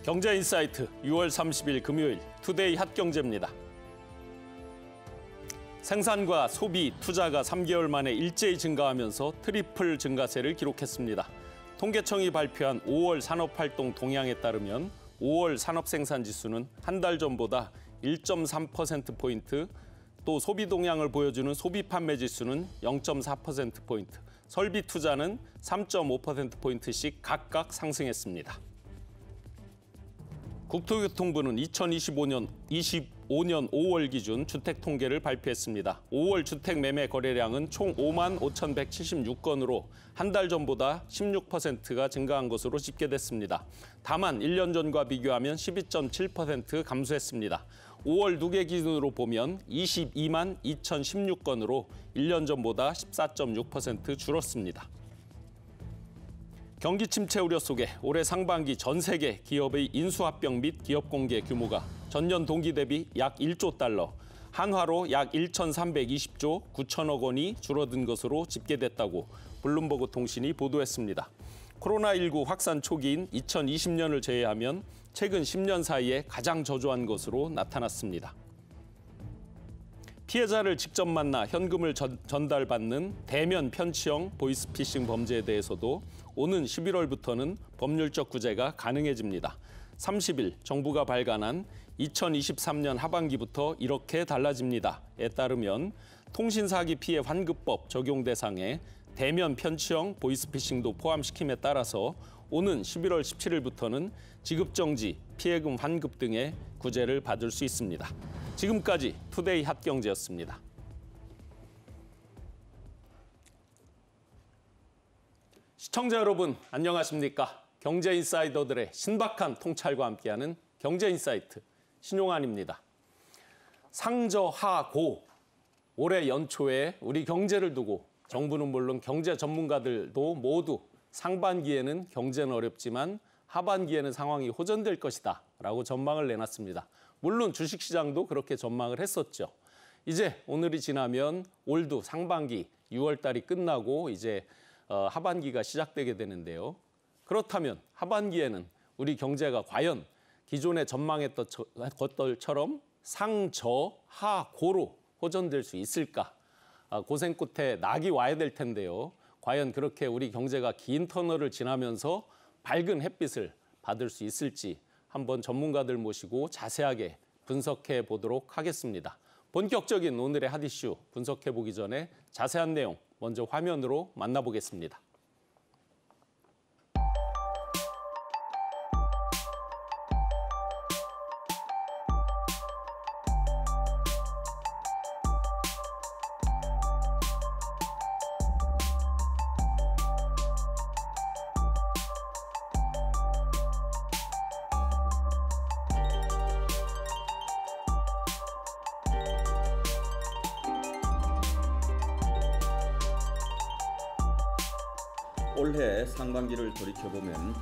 경제인사이트 6월 30일 금요일 투데이 핫경제입니다. 생산과 소비, 투자가 3개월 만에 일제히 증가하면서 트리플 증가세를 기록했습니다. 통계청이 발표한 5월 산업활동 동향에 따르면 5월 산업생산지수는 한 달 전보다 1.3%포인트, 또 소비 동향을 보여주는 소비판매지수는 0.4%포인트, 설비 투자는 3.5%포인트씩 각각 상승했습니다. 국토교통부는 2025년 5월 기준 주택 통계를 발표했습니다. 5월 주택 매매 거래량은 총 5만 5,176건으로 한 달 전보다 16%가 증가한 것으로 집계됐습니다. 다만 1년 전과 비교하면 12.7% 감소했습니다. 5월 누계 기준으로 보면 22만 2,016건으로 1년 전보다 14.6% 줄었습니다. 경기 침체 우려 속에 올해 상반기 전 세계 기업의 인수합병 및 기업 공개 규모가 전년 동기 대비 약 1조 달러, 한화로 약 1,320조 9천억 원이 줄어든 것으로 집계됐다고 블룸버그 통신이 보도했습니다. 코로나19 확산 초기인 2020년을 제외하면 최근 10년 사이에 가장 저조한 것으로 나타났습니다. 피해자를 직접 만나 현금을 전달받는 대면 편취형 보이스피싱 범죄에 대해서도 오는 11월부터는 법률적 구제가 가능해집니다. 30일 정부가 발간한 2023년 하반기부터 이렇게 달라집니다에 따르면 통신사기 피해 환급법 적용 대상에 대면 편취형 보이스피싱도 포함시킴에 따라서 오는 11월 17일부터는 지급정지, 피해금 환급 등의 구제를 받을 수 있습니다. 지금까지 투데이 핫경제였습니다. 시청자 여러분, 안녕하십니까? 경제인사이더들의 신박한 통찰과 함께하는 경제인사이트 신용환입니다. 상저하고 올해 연초에 우리 경제를 두고 정부는 물론 경제 전문가들도 모두 상반기에는 경제는 어렵지만 하반기에는 상황이 호전될 것이다 라고 전망을 내놨습니다. 물론 주식시장도 그렇게 전망을 했었죠. 이제 오늘이 지나면 올도 상반기 6월 달이 끝나고 이제 하반기가 시작되게 되는데요. 그렇다면 하반기에는 우리 경제가 과연 기존에 전망했던 것들처럼 상저하고로 호전될 수 있을까? 고생 끝에 낙이 와야 될 텐데요. 과연 그렇게 우리 경제가 긴 터널을 지나면서 밝은 햇빛을 받을 수 있을지 한번 전문가들 모시고 자세하게 분석해 보도록 하겠습니다. 본격적인 오늘의 핫 이슈 분석해 보기 전에 자세한 내용 먼저 화면으로 만나보겠습니다. 올해 상반기를 돌이켜보면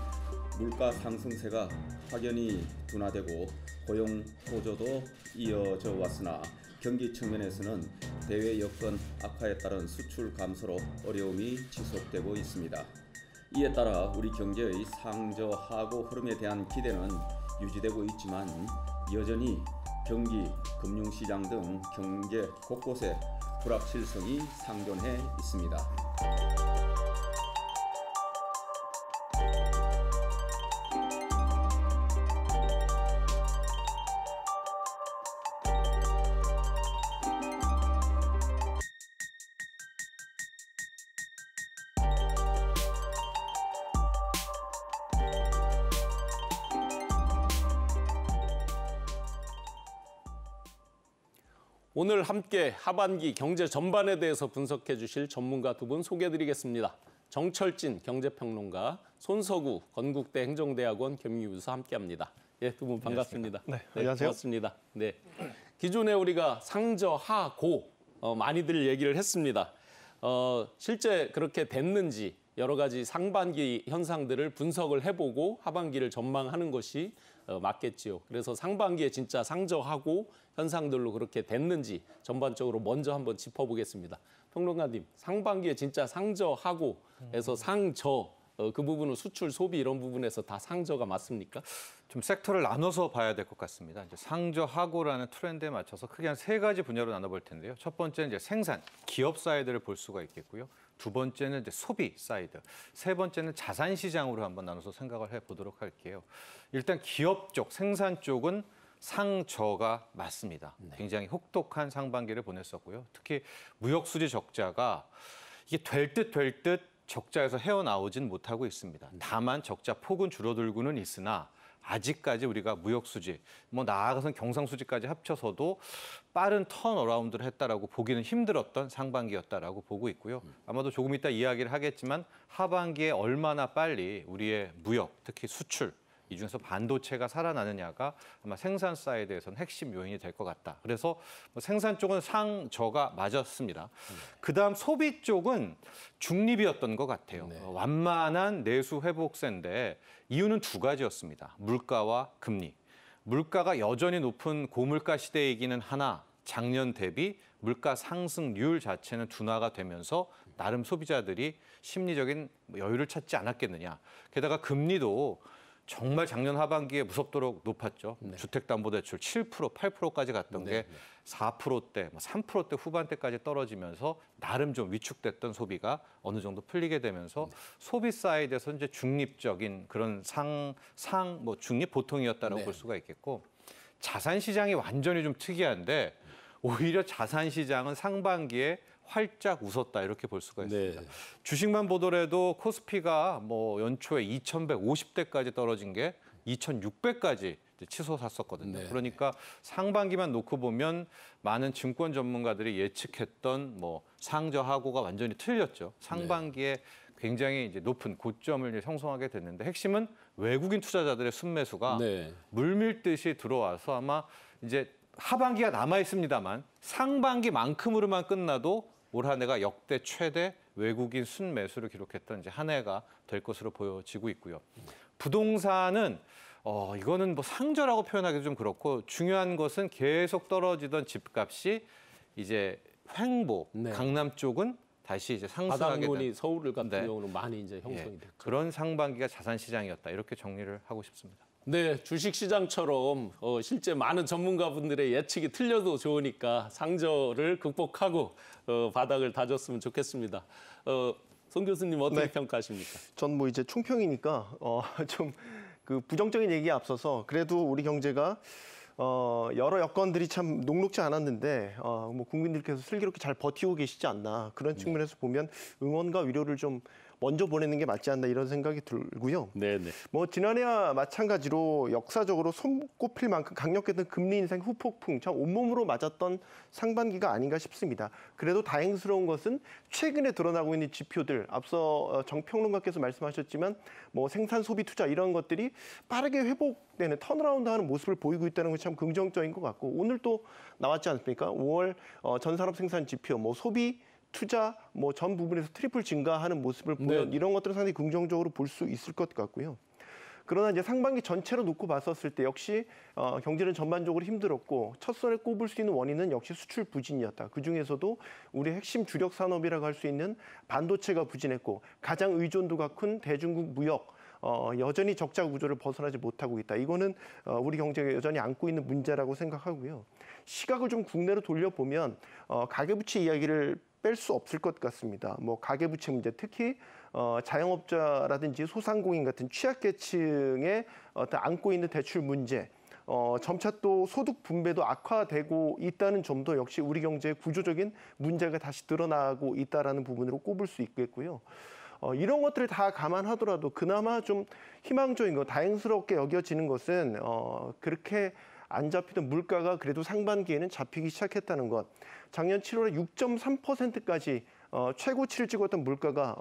물가 상승세가 확연히 둔화되고 고용 호조도 이어져 왔으나 경기 측면에서는 대외 여건 악화에 따른 수출 감소로 어려움이 지속되고 있습니다. 이에 따라 우리 경제의 상저하고 흐름에 대한 기대는 유지되고 있지만 여전히 경기, 금융시장 등 경제 곳곳에 불확실성이 상존해 있습니다. 오늘 함께 하반기 경제 전반에 대해서 분석해 주실 전문가 두 분 소개해드리겠습니다. 정철진 경제평론가, 손석우 건국대 행정대학원 겸임교수 함께합니다. 예, 두 분 반갑습니다. 네, 안녕하세요. 고맙습니다. 네, 기존에 우리가 상저하고 많이들 얘기를 했습니다. 실제 그렇게 됐는지 여러 가지 상반기 현상들을 분석을 해보고 하반기를 전망하는 것이 맞겠지요. 그래서 상반기에 진짜 상저하고 현상들로 그렇게 됐는지 전반적으로 먼저 한번 짚어보겠습니다. 평론가님, 상반기에 진짜 상저하고에서 상저 그 부분은 수출, 소비 이런 부분에서 다 상저가 맞습니까? 좀 섹터를 나눠서 봐야 될 것 같습니다. 이제 상저하고라는 트렌드에 맞춰서 크게 한 3가지 분야로 나눠볼 텐데요. 첫 번째는 이제 생산, 기업 사이드를 볼 수가 있겠고요. 두 번째는 이제 소비 사이드, 세 번째는 자산 시장으로 한번 나눠서 생각을 해보도록 할게요. 일단 기업 쪽, 생산 쪽은 상저가 맞습니다. 굉장히 혹독한 상반기를 보냈었고요. 특히 무역 수지 적자가 이게 될 듯 적자에서 헤어나오진 못하고 있습니다. 다만 적자 폭은 줄어들고는 있으나 아직까지 우리가 무역 수지, 뭐 나아가선 경상 수지까지 합쳐서도 빠른 턴어라운드를 했다라고 보기는 힘들었던 상반기였다라고 보고 있고요. 아마도 조금 이따 이야기를 하겠지만 하반기에 얼마나 빨리 우리의 무역, 특히 수출, 이 중에서 반도체가 살아나느냐가 아마 생산 사이드에서는 핵심 요인이 될 것 같다. 그래서 뭐 생산 쪽은 상저가 맞았습니다. 그다음 소비 쪽은 중립이었던 것 같아요. 네. 완만한 내수 회복세인데 이유는 2가지였습니다. 물가와 금리. 물가가 여전히 높은 고물가 시대이기는 하나 작년 대비 물가 상승률 자체는 둔화가 되면서 나름 소비자들이 심리적인 여유를 찾지 않았겠느냐. 게다가 금리도 정말 작년 하반기에 무섭도록 높았죠. 네. 주택담보대출 7%, 8%까지 갔던 게 4%대, 3%대 후반대까지 떨어지면서 나름 좀 위축됐던 소비가 어느 정도 풀리게 되면서 소비 사이드에서 이제 중립적인 그런 뭐 중립 보통이었다라고 볼 수가 있겠고 자산 시장이 완전히 좀 특이한데 오히려 자산 시장은 상반기에 활짝 웃었다 이렇게 볼 수가 있습니다. 네. 주식만 보더라도 코스피가 뭐 연초에 2,150대까지 떨어진 게 2,600까지 치솟았었거든요. 네. 그러니까 상반기만 놓고 보면 많은 증권 전문가들이 예측했던 뭐 상저하고가 완전히 틀렸죠. 상반기에 굉장히 이제 높은 고점을 이제 형성하게 됐는데 핵심은 외국인 투자자들의 순매수가 네. 물밀듯이 들어와서 아마 이제 하반기가 남아 있습니다만 상반기만큼으로만 끝나도 올 한 해가 역대 최대 외국인 순매수를 기록했던 이제 한 해가 될 것으로 보여지고 있고요. 부동산은 이거는 뭐 상저라고 표현하기도 좀 그렇고 중요한 것은 계속 떨어지던 집값이 이제 횡보, 네. 강남 쪽은 다시 이제 상승하게 바닥론이 된 서울 같은 네. 경우는 많이 이제 형성이 됐죠. 그런 상반기가 자산 시장이었다 이렇게 정리를 하고 싶습니다. 네, 주식시장처럼 실제 많은 전문가분들의 예측이 틀려도 좋으니까 상저를 극복하고 바닥을 다졌으면 좋겠습니다. 송 교수님 어떻게 네. 평가하십니까? 전 뭐 이제 총평이니까 좀 그 부정적인 얘기에 앞서서 그래도 우리 경제가 여러 여건들이 참 녹록지 않았는데 뭐 국민들께서 슬기롭게 잘 버티고 계시지 않나 그런 측면에서 보면 응원과 위로를 좀 먼저 보내는 게 맞지 않나 이런 생각이 들고요. 네네. 뭐 지난해와 마찬가지로 역사적으로 손꼽힐 만큼 강력했던 금리 인상 후폭풍 참 온몸으로 맞았던 상반기가 아닌가 싶습니다. 그래도 다행스러운 것은 최근에 드러나고 있는 지표들 앞서 정평론가께서 말씀하셨지만 뭐 생산 소비 투자 이런 것들이 빠르게 회복되는 턴어라운드하는 모습을 보이고 있다는 것이 참 긍정적인 것 같고 오늘 또 나왔지 않습니까? 5월 전산업 생산 지표 뭐 소비 투자 뭐 전 부분에서 트리플 증가하는 모습을 보면 네. 이런 것들은 상당히 긍정적으로 볼 수 있을 것 같고요. 그러나 이제 상반기 전체로 놓고 봤었을 때 역시 경제는 전반적으로 힘들었고 첫 손에 꼽을 수 있는 원인은 역시 수출 부진이었다. 그중에서도 우리 핵심 주력 산업이라고 할 수 있는 반도체가 부진했고 가장 의존도가 큰 대중국 무역 여전히 적자 구조를 벗어나지 못하고 있다. 이거는 우리 경제가 여전히 안고 있는 문제라고 생각하고요. 시각을 좀 국내로 돌려보면 가계부채 이야기를 뺄 수 없을 것 같습니다. 뭐 가계부채 문제, 특히 자영업자라든지 소상공인 같은 취약계층에 안고 있는 대출 문제, 점차 또 소득 분배도 악화되고 있다는 점도 역시 우리 경제의 구조적인 문제가 다시 드러나고 있다라는 부분으로 꼽을 수 있겠고요. 이런 것들을 다 감안하더라도 그나마 좀 희망적인 거, 다행스럽게 여겨지는 것은 그렇게 안 잡히던 물가가 그래도 상반기에는 잡히기 시작했다는 것. 작년 7월에 6.3%까지 최고치를 찍었던 물가가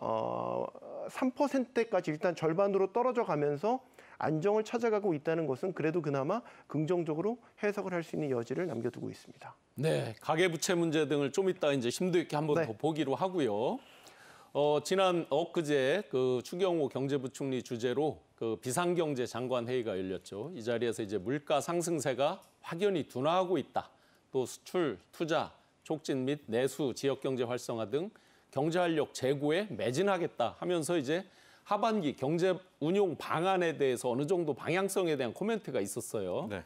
3%대까지 일단 절반으로 떨어져 가면서 안정을 찾아가고 있다는 것은 그래도 그나마 긍정적으로 해석을 할 수 있는 여지를 남겨두고 있습니다. 네, 가계부채 문제 등을 좀 이따 이제 심도 있게 한번 네. 더 보기로 하고요. 지난 엊그제 그 추경호 경제부총리 주재로 그 비상경제 장관 회의가 열렸죠. 이 자리에서 이제 물가 상승세가 확연히 둔화하고 있다. 또 수출, 투자, 촉진 및 내수, 지역 경제 활성화 등 경제 활력 제고에 매진하겠다 하면서 이제 하반기 경제 운용 방안에 대해서 어느 정도 방향성에 대한 코멘트가 있었어요. 네.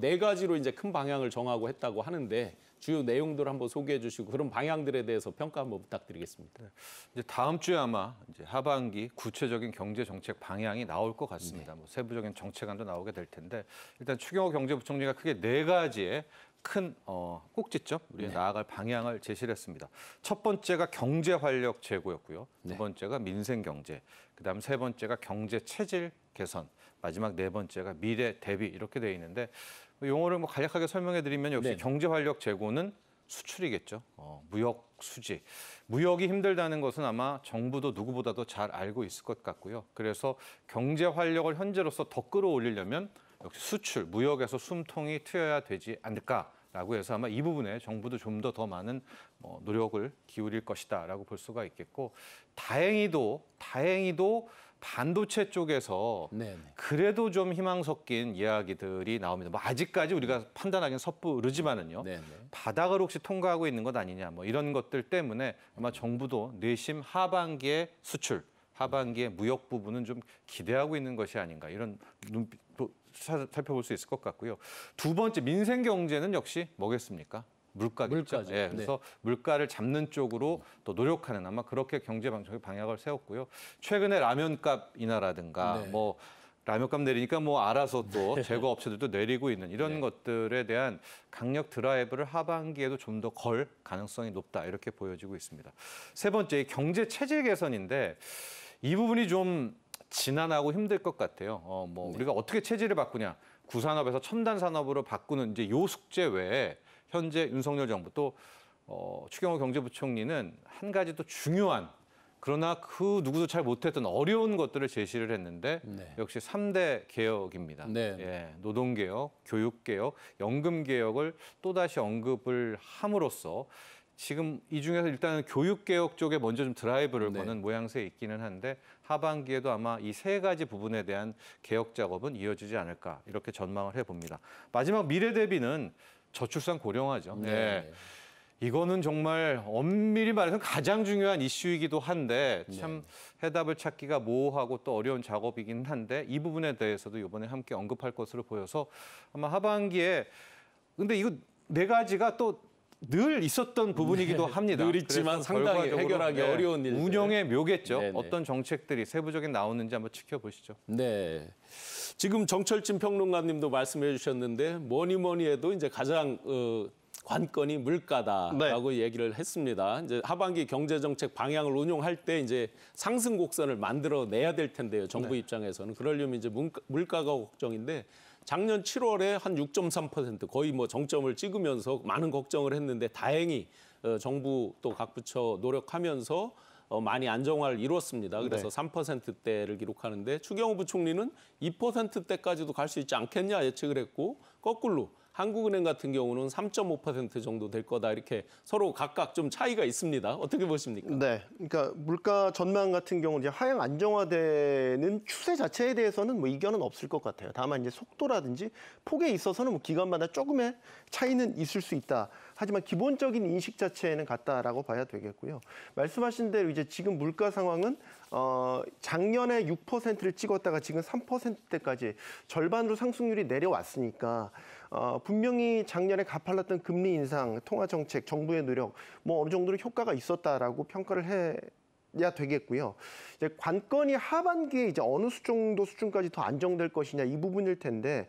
네 가지로 이제 큰 방향을 정하고 했다고 하는데 주요 내용들 한번 소개해 주시고 그런 방향들에 대해서 평가 한번 부탁드리겠습니다. 이제 다음 주에 아마 이제 하반기 구체적인 경제 정책 방향이 나올 것 같습니다. 뭐 세부적인 정책안도 나오게 될 텐데 일단 추경호 경제부총리가 크게 네 가지의 큰 꼭지점 우리 나아갈 방향을 제시를 했습니다. 첫 번째가 경제 활력 제고였고요. 두 번째가 민생 경제, 그다음 세 번째가 경제 체질 개선, 마지막 네 번째가 미래 대비 이렇게 돼 있는데 용어를 뭐 간략하게 설명해 드리면 역시 경제 활력 제고는 수출이겠죠. 무역 수지. 무역이 힘들다는 것은 아마 정부도 누구보다도 잘 알고 있을 것 같고요. 그래서 경제 활력을 현재로서 더 끌어올리려면 역시 수출, 무역에서 숨통이 트여야 되지 않을까라고 해서 아마 이 부분에 정부도 좀 더 많은 노력을 기울일 것이다라고 볼 수가 있겠고 다행히도 반도체 쪽에서 그래도 좀 희망 섞인 이야기들이 나옵니다. 뭐 아직까지 우리가 판단하기는 섣부르지만은요. 바닥을 혹시 통과하고 있는 것 아니냐 뭐 이런 것들 때문에 아마 정부도 내심 하반기에 수출, 하반기에 무역 부분은 좀 기대하고 있는 것이 아닌가 이런 눈빛도 살펴볼 수 있을 것 같고요. 두 번째 민생 경제는 역시 뭐겠습니까? 물가죠. 예, 그래서 물가를 잡는 쪽으로 또 노력하는 아마 그렇게 경제 방향을 세웠고요. 최근에 라면값 인하라든가 뭐 라면값 내리니까 뭐 알아서 또 제거 업체들도 내리고 있는 이런 것들에 대한 강력 드라이브를 하반기에도 좀 더 걸 가능성이 높다 이렇게 보여지고 있습니다. 세 번째 경제 체질 개선인데 이 부분이 좀 지난하고 힘들 것 같아요. 우리가 어떻게 체질을 바꾸냐? 구산업에서 첨단 산업으로 바꾸는 이제 요 숙제 외에 현재 윤석열 정부 또 추경호 경제부총리는 한 가지 또 중요한 그러나 그 누구도 잘 못했던 어려운 것들을 제시를 했는데 역시 3대 개혁입니다. 예, 노동개혁, 교육개혁, 연금개혁을 또다시 언급을 함으로써 지금 이 중에서 일단은 교육개혁 쪽에 먼저 좀 드라이브를 거는 모양새에 있기는 한데 하반기에도 아마 이 세 가지 부분에 대한 개혁 작업은 이어지지 않을까 이렇게 전망을 해봅니다. 마지막 미래 대비는 저출산 고령화죠. 이거는 정말 엄밀히 말해서 가장 중요한 이슈이기도 한데 참 해답을 찾기가 모호하고 또 어려운 작업이긴 한데 이 부분에 대해서도 이번에 함께 언급할 것으로 보여서 아마 하반기에 근데 이거 네 가지가 또 늘 있었던 부분이기도 합니다. 늘 있지만 상당히 해결하기 어려운 일들. 운영의 묘겠죠. 어떤 정책들이 세부적인 나오는지 한번 지켜보시죠. 네. 지금 정철진 평론가님도 말씀해 주셨는데 뭐니 해도 이제 가장 관건이 물가다라고 얘기를 했습니다. 이제 하반기 경제정책 방향을 운용할 때 이제 상승 곡선을 만들어 내야 될 텐데요. 정부 입장에서는 그러려면 이제 물가가 걱정인데 작년 7월에 한 6.3% 거의 뭐 정점을 찍으면서 많은 걱정을 했는데 다행히 정부 또 각 부처 노력하면서 많이 안정화를 이뤘습니다. 그래서 3%대를 기록하는데 추경호 부총리는 2%대까지도 갈 수 있지 않겠냐 예측을 했고 거꾸로 한국은행 같은 경우는 3.5% 정도 될 거다 이렇게 서로 각각 좀 차이가 있습니다. 어떻게 보십니까? 네, 그러니까 물가 전망 같은 경우는 이제 하향 안정화되는 추세 자체에 대해서는 뭐 이견은 없을 것 같아요. 다만 이제 속도라든지 폭에 있어서는 뭐 기간마다 조금의 차이는 있을 수 있다. 하지만 기본적인 인식 자체는 같다라고 봐야 되겠고요. 말씀하신 대로 이제 지금 물가 상황은 작년에 6%를 찍었다가 지금 3%대까지 절반으로 상승률이 내려왔으니까 분명히 작년에 가팔랐던 금리 인상, 통화 정책, 정부의 노력 뭐 어느 정도로 효과가 있었다라고 평가를 해야 되겠고요. 이제 관건이 하반기에 이제 어느 정도 수준까지 더 안정될 것이냐 이 부분일 텐데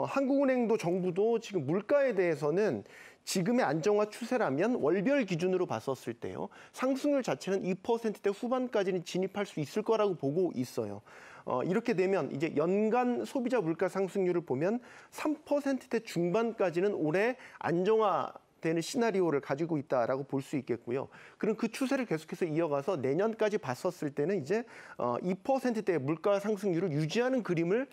한국은행도 정부도 지금 물가에 대해서는 지금의 안정화 추세라면 월별 기준으로 봤었을 때요. 상승률 자체는 2%대 후반까지는 진입할 수 있을 거라고 보고 있어요. 이렇게 되면 이제 연간 소비자 물가 상승률을 보면 3%대 중반까지는 올해 안정화되는 시나리오를 가지고 있다라고 볼 수 있겠고요. 그럼 그 추세를 계속해서 이어가서 내년까지 봤었을 때는 이제 2%대의 물가 상승률을 유지하는 그림을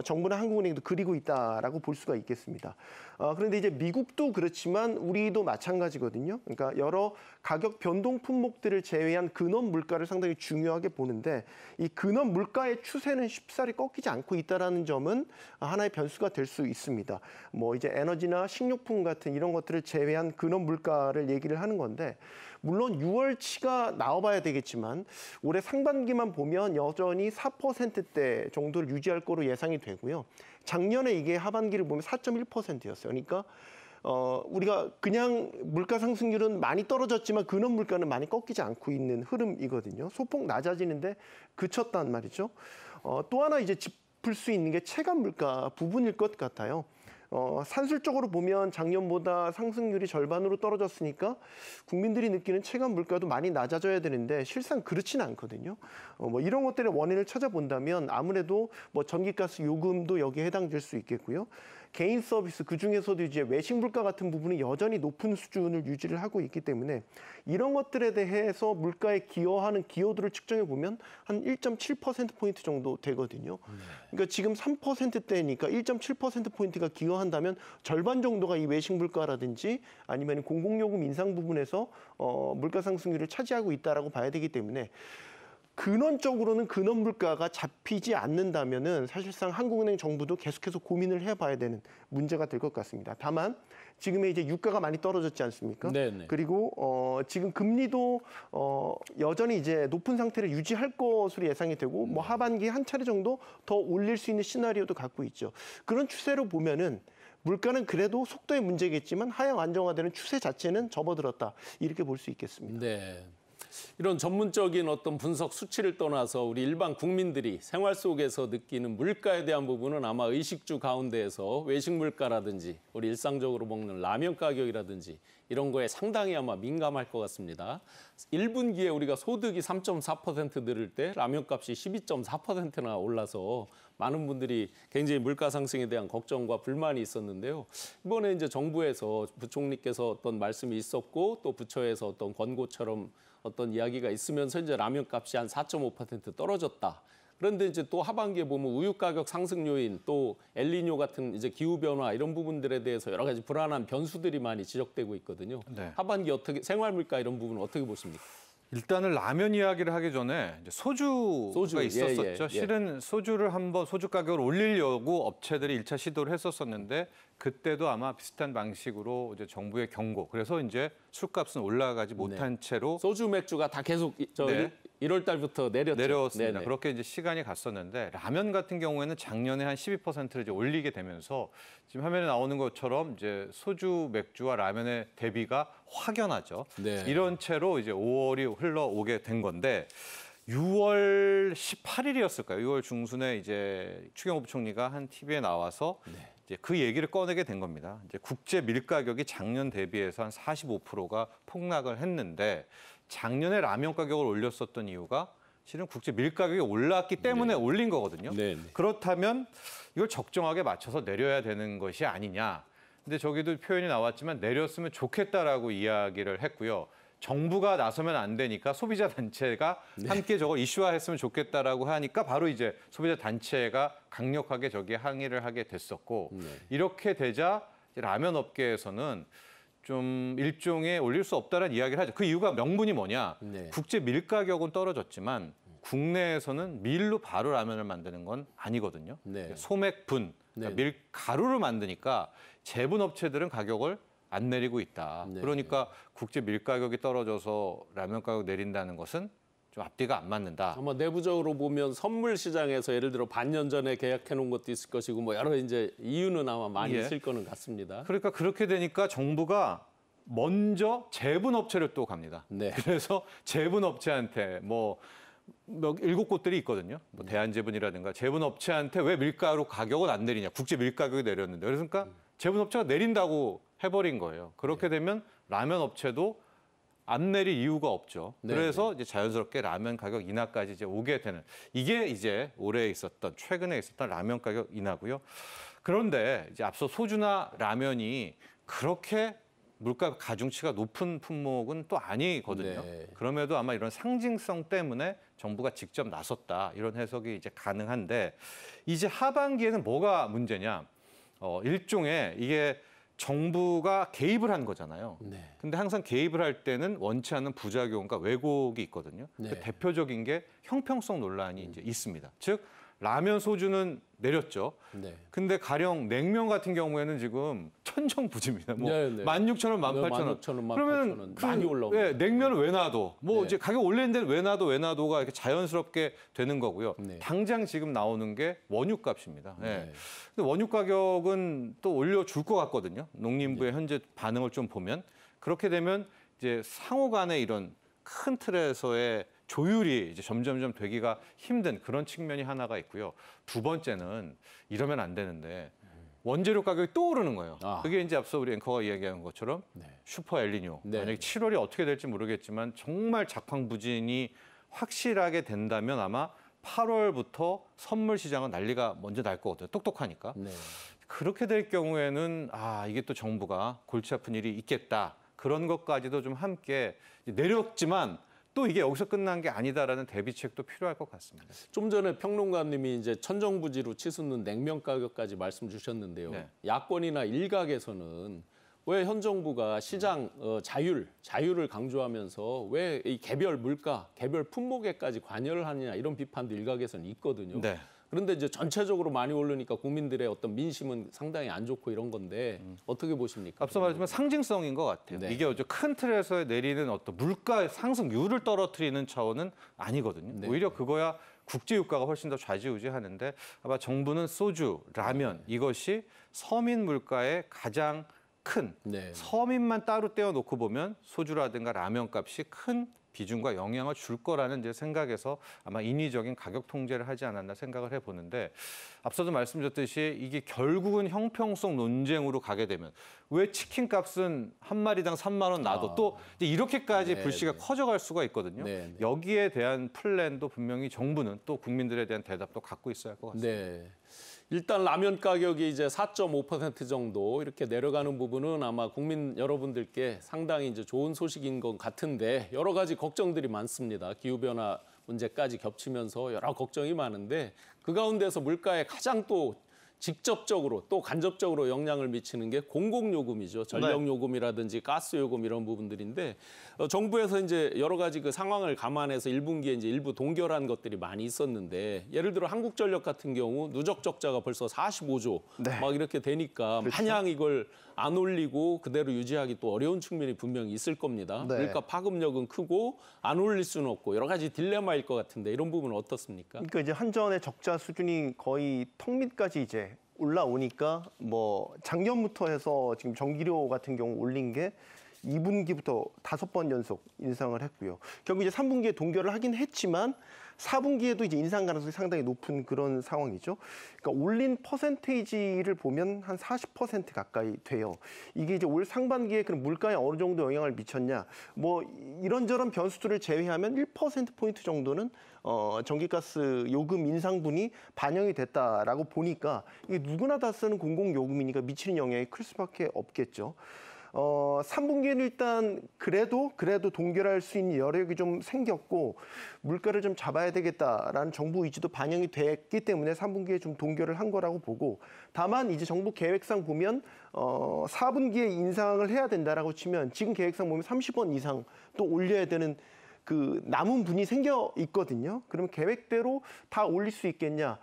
정부나 한국은행도 그리고 있다라고 볼 수가 있겠습니다. 그런데 이제 미국도 그렇지만 우리도 마찬가지거든요. 그러니까 여러 가격 변동 품목들을 제외한 근원 물가를 상당히 중요하게 보는데 이 근원 물가의 추세는 쉽사리 꺾이지 않고 있다라는 점은 하나의 변수가 될 수 있습니다. 뭐 이제 에너지나 식료품 같은 이런 것들을 제외한 근원 물가를 얘기를 하는 건데 물론 6월치가 나와봐야 되겠지만 올해 상반기만 보면 여전히 4%대 정도를 유지할 거로 예상이 되고요. 작년에 이게 하반기를 보면 4.1%였어요. 그러니까 우리가 그냥 물가 상승률은 많이 떨어졌지만 근원 물가는 많이 꺾이지 않고 있는 흐름이거든요. 소폭 낮아지는데 그쳤단 말이죠. 또 하나 이제 짚을 수 있는 게 체감 물가 부분일 것 같아요. 산술적으로 보면 작년보다 상승률이 절반으로 떨어졌으니까 국민들이 느끼는 체감 물가도 많이 낮아져야 되는데 실상 그렇지는 않거든요. 뭐 이런 것들의 원인을 찾아본다면 아무래도 뭐 전기가스 요금도 여기에 해당될 수 있겠고요. 개인 서비스 그중에서도 이제 외식 물가 같은 부분이 여전히 높은 수준을 유지를 하고 있기 때문에 이런 것들에 대해서 물가에 기여하는 기여도를 측정해 보면 한 1.7%포인트 정도 되거든요. 그러니까 지금 3%대니까 1.7%포인트가 기여한다면 절반 정도가 이 외식 물가라든지 아니면 공공요금 인상 부분에서 물가 상승률을 차지하고 있다라고 봐야 되기 때문에 근원적으로는 근원 물가가 잡히지 않는다면은 사실상 한국은행 정부도 계속해서 고민을 해봐야 되는 문제가 될 것 같습니다. 다만 지금의 이제 유가가 많이 떨어졌지 않습니까? 네네. 그리고 지금 금리도 여전히 이제 높은 상태를 유지할 것으로 예상이 되고 뭐 하반기 한 차례 정도 더 올릴 수 있는 시나리오도 갖고 있죠. 그런 추세로 보면은 물가는 그래도 속도의 문제겠지만 하향 안정화되는 추세 자체는 접어들었다 이렇게 볼 수 있겠습니다. 네. 이런 전문적인 어떤 분석 수치를 떠나서 우리 일반 국민들이 생활 속에서 느끼는 물가에 대한 부분은 아마 의식주 가운데에서 외식 물가라든지 우리 일상적으로 먹는 라면 가격이라든지 이런 거에 상당히 아마 민감할 것 같습니다. 1분기에 우리가 소득이 3.4% 늘을 때 라면 값이 12.4%나 올라서 많은 분들이 굉장히 물가 상승에 대한 걱정과 불만이 있었는데요. 이번에 이제 정부에서 부총리께서 어떤 말씀이 있었고 또 부처에서 어떤 권고처럼 어떤 이야기가 있으면서 이제 라면 값이 한 4.5% 떨어졌다. 그런데 이제 또 하반기에 보면 우유 가격 상승 요인 또 엘니뇨 같은 이제 기후 변화 이런 부분들에 대해서 여러 가지 불안한 변수들이 많이 지적되고 있거든요. 네. 하반기 어떻게 생활 물가 이런 부분은 어떻게 보십니까? 일단은 라면 이야기를 하기 전에 이제 소주가 예, 있었었죠. 예. 실은 소주를 한번 소주 가격을 올리려고 업체들이 1차 시도를 했었었는데 그때도 아마 비슷한 방식으로 이제 정부의 경고. 그래서 이제 술값은 올라가지 못한 채로 소주 맥주가 다 계속 네. 1월 달부터 내려왔습니다. 네네. 그렇게 이제 시간이 갔었는데 라면 같은 경우에는 작년에 한 12%를 이제 올리게 되면서 지금 화면에 나오는 것처럼 이제 소주, 맥주와 라면의 대비가 확연하죠. 네. 이런 채로 이제 5월이 흘러오게 된 건데 6월 18일이었을까요? 6월 중순에 이제 추경호 부총리가 한 TV에 나와서 이제 그 얘기를 꺼내게 된 겁니다. 이제 국제 밀 가격이 작년 대비해서 한 45%가 폭락을 했는데 작년에 라면 가격을 올렸었던 이유가 실은 국제 밀 가격이 올랐기 때문에 올린 거거든요. 네. 그렇다면 이걸 적정하게 맞춰서 내려야 되는 것이 아니냐. 근데 저기도 표현이 나왔지만 내렸으면 좋겠다라고 이야기를 했고요. 정부가 나서면 안 되니까 소비자 단체가 함께 저걸 이슈화했으면 좋겠다라고 하니까 바로 이제 소비자 단체가 강력하게 저기에 항의를 하게 됐었고 이렇게 되자 이제 라면 업계에서는 좀 일종의 올릴 수 없다는 이야기를 하죠. 그 이유가 명분이 뭐냐? 네. 국제 밀 가격은 떨어졌지만 국내에서는 밀로 바로 라면을 만드는 건 아니거든요. 네. 소맥분, 그러니까 네. 밀 가루를 만드니까 제분 업체들은 가격을 안 내리고 있다. 네. 그러니까 국제 밀 가격이 떨어져서 라면 가격 내린다는 것은 좀 앞뒤가 안 맞는다. 아마 내부적으로 보면 선물 시장에서 예를 들어 반년 전에 계약해 놓은 것도 있을 것이고 뭐 여러 이제 이유는 아마 많이 예. 있을 거는 같습니다. 그러니까 그렇게 되니까 정부가 먼저 제분 업체를 또 갑니다. 네. 그래서 제분 업체한테 뭐 7곳들이 있거든요. 뭐 대한제분이라든가 제분 업체한테 왜 밀가루 가격을 안 내리냐? 국제 밀 가격이 내렸는데. 그러니까 제분 업체가 내린다고 해버린 거예요. 그렇게 되면 라면 업체도 안 내릴 이유가 없죠. 네, 그래서 이제 자연스럽게 라면 가격 인하까지 이제 오게 되는 이게 이제 최근에 있었던 라면 가격 인하고요. 그런데 이제 앞서 소주나 라면이 그렇게 물가 가중치가 높은 품목은 또 아니거든요. 네. 그럼에도 아마 이런 상징성 때문에 정부가 직접 나섰다 이런 해석이 이제 가능한데 이제 하반기에는 뭐가 문제냐? 일종의 이게 정부가 개입을 한 거잖아요. 네. 근데 항상 개입을 할 때는 원치 않는 부작용과 왜곡이 있거든요. 네. 그 대표적인 게 형평성 논란이 이제 있습니다. 즉 라면 소주는 내렸죠. 네. 근데 가령 냉면 같은 경우에는 지금 천정부지입니다. 뭐 네, 네. 16,000원, 18,000원. 16,000원, 그러면 18,000원 많이 올라오고. 예, 냉면을 왜 놔둬? 뭐 네. 이제 가격 올리는 데는 왜 놔둬가 이렇게 자연스럽게 되는 거고요. 네. 당장 지금 나오는 게 원유값입니다. 예. 네. 근데 원유 가격은 또 올려줄 것 같거든요. 농림부의 현재 반응을 좀 보면 그렇게 되면 이제 상호 간의 이런 큰 틀에서의 조율이 이제 점점점 되기가 힘든 그런 측면이 하나가 있고요. 두 번째는 이러면 안 되는데 원재료 가격이 또 오르는 거예요. 아. 그게 이제 앞서 우리 앵커가 이야기한 것처럼 네. 슈퍼 엘니뇨. 네. 만약에 7월이 어떻게 될지 모르겠지만 정말 작황부진이 확실하게 된다면 아마 8월부터 선물 시장은 난리가 먼저 날 거거든요. 똑똑하니까. 네. 그렇게 될 경우에는 이게 또 정부가 골치 아픈 일이 있겠다. 그런 것까지도 좀 함께 내렸지만 또 이게 여기서 끝난 게 아니다라는 대비책도 필요할 것 같습니다. 좀 전에 평론가님이 이제 천정부지로 치솟는 냉면 가격까지 말씀 주셨는데요. 네. 야권이나 일각에서는 왜 현 정부가 시장 자율을 강조하면서 왜 이 개별 물가, 개별 품목에까지 관여를 하느냐 이런 비판도 일각에서는 있거든요. 네. 그런데 이제 전체적으로 많이 오르니까 국민들의 어떤 민심은 상당히 안 좋고 이런 건데 어떻게 보십니까? 앞서 말했지만 상징성인 것 같아요. 네. 이게 큰 틀에서 내리는 어떤 물가 상승률을 떨어뜨리는 차원은 아니거든요. 네. 오히려 그거야 국제유가가 훨씬 더 좌지우지하는데 아마 정부는 소주, 라면 이것이 서민 물가의 가장 큰 네. 서민만 따로 떼어놓고 보면 소주라든가 라면 값이 큰 비중과 영향을 줄 거라는 이제 생각에서 아마 인위적인 가격 통제를 하지 않았나 생각을 해보는데 앞서도 말씀드렸듯이 이게 결국은 형평성 논쟁으로 가게 되면 왜 치킨 값은 한 마리당 3만 원 놔도 또 이제 이렇게까지 네, 불씨가 네. 커져갈 수가 있거든요. 네, 네. 여기에 대한 플랜도 분명히 정부는 또 국민들에 대한 대답도 갖고 있어야 할 것 같습니다. 네. 일단 라면 가격이 이제 4.5% 정도 이렇게 내려가는 부분은 아마 국민 여러분들께 상당히 이제 좋은 소식인 것 같은데 여러 가지 걱정들이 많습니다. 기후변화 문제까지 겹치면서 여러 걱정이 많은데 그 가운데서 물가에 가장 또 직접적으로 또 간접적으로 영향을 미치는 게 공공요금이죠. 전력요금이라든지 가스요금 이런 부분들인데 정부에서 이제 여러 가지 그 상황을 감안해서 1분기에 이제 일부 동결한 것들이 많이 있었는데 예를 들어 한국전력 같은 경우 누적 적자가 벌써 45조 네. 막 이렇게 되니까 그렇죠. 마냥 이걸 안 올리고 그대로 유지하기 또 어려운 측면이 분명히 있을 겁니다. 네. 물가 파급력은 크고 안 올릴 수는 없고 여러 가지 딜레마일 것 같은데 이런 부분은 어떻습니까? 그러니까 이제 한전의 적자 수준이 거의 턱 밑까지 이제 올라오니까 뭐 작년부터 해서 지금 전기료 같은 경우 올린 게 2분기부터 5번 연속 인상을 했고요. 결국 이제 3분기에 동결을 하긴 했지만 4분기에도 이제 인상 가능성이 상당히 높은 그런 상황이죠. 그러니까 올린 퍼센테이지를 보면 한 40% 가까이 돼요. 이게 이제 올 상반기에 그럼 물가에 어느 정도 영향을 미쳤냐? 뭐 이런저런 변수들을 제외하면 1%포인트 정도는 전기가스 요금 인상분이 반영이 됐다라고 보니까 이게 누구나 다 쓰는 공공요금이니까 미치는 영향이 클 수밖에 없겠죠. 3분기에는 일단 그래도 동결할 수 있는 여력이 좀 생겼고 물가를 좀 잡아야 되겠다라는 정부 의지도 반영이 됐기 때문에 3분기에 좀 동결을 한 거라고 보고 다만 이제 정부 계획상 보면 4분기에 인상을 해야 된다라고 치면 지금 계획상 보면 30원 이상 또 올려야 되는 그 남은 분이 생겨 있거든요. 그러면 계획대로 다 올릴 수 있겠냐?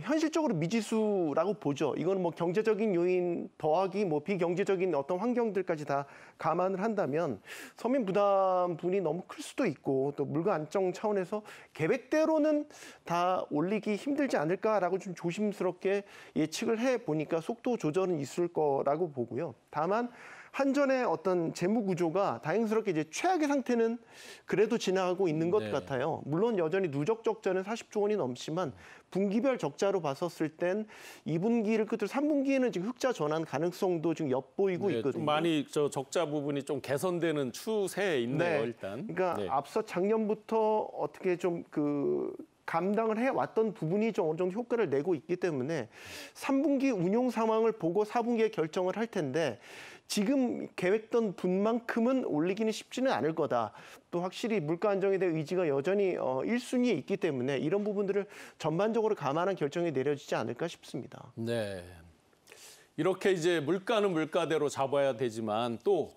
현실적으로 미지수라고 보죠. 이거는 뭐 경제적인 요인 더하기 뭐 비경제적인 어떤 환경들까지 다 감안을 한다면 서민 부담분이 너무 클 수도 있고 또 물가 안정 차원에서 계획대로는 다 올리기 힘들지 않을까라고 좀 조심스럽게 예측을 해 보니까 속도 조절은 있을 거라고 보고요. 다만 한전의 어떤 재무 구조가 다행스럽게 이제 최악의 상태는 그래도 지나가고 있는 것 네. 같아요. 물론 여전히 누적 적자는 40조 원이 넘지만 분기별 적자로 봤었을 땐 2분기를 끝으로 3분기에는 지금 흑자 전환 가능성도 지금 엿보이고 네, 있거든요. 좀 많이 적자 부분이 좀 개선되는 추세에 있네요, 네. 일단. 그러니까 네. 앞서 작년부터 어떻게 좀 그 감당을 해왔던 부분이 좀 어느 정도 효과를 내고 있기 때문에 3분기 운용 상황을 보고 4분기에 결정을 할 텐데 지금 계획던 분만큼은 올리기는 쉽지는 않을 거다. 또 확실히 물가 안정에 대한 의지가 여전히 1순위에 있기 때문에 이런 부분들을 전반적으로 감안한 결정이 내려지지 않을까 싶습니다. 네. 이렇게 이제 물가는 물가대로 잡아야 되지만 또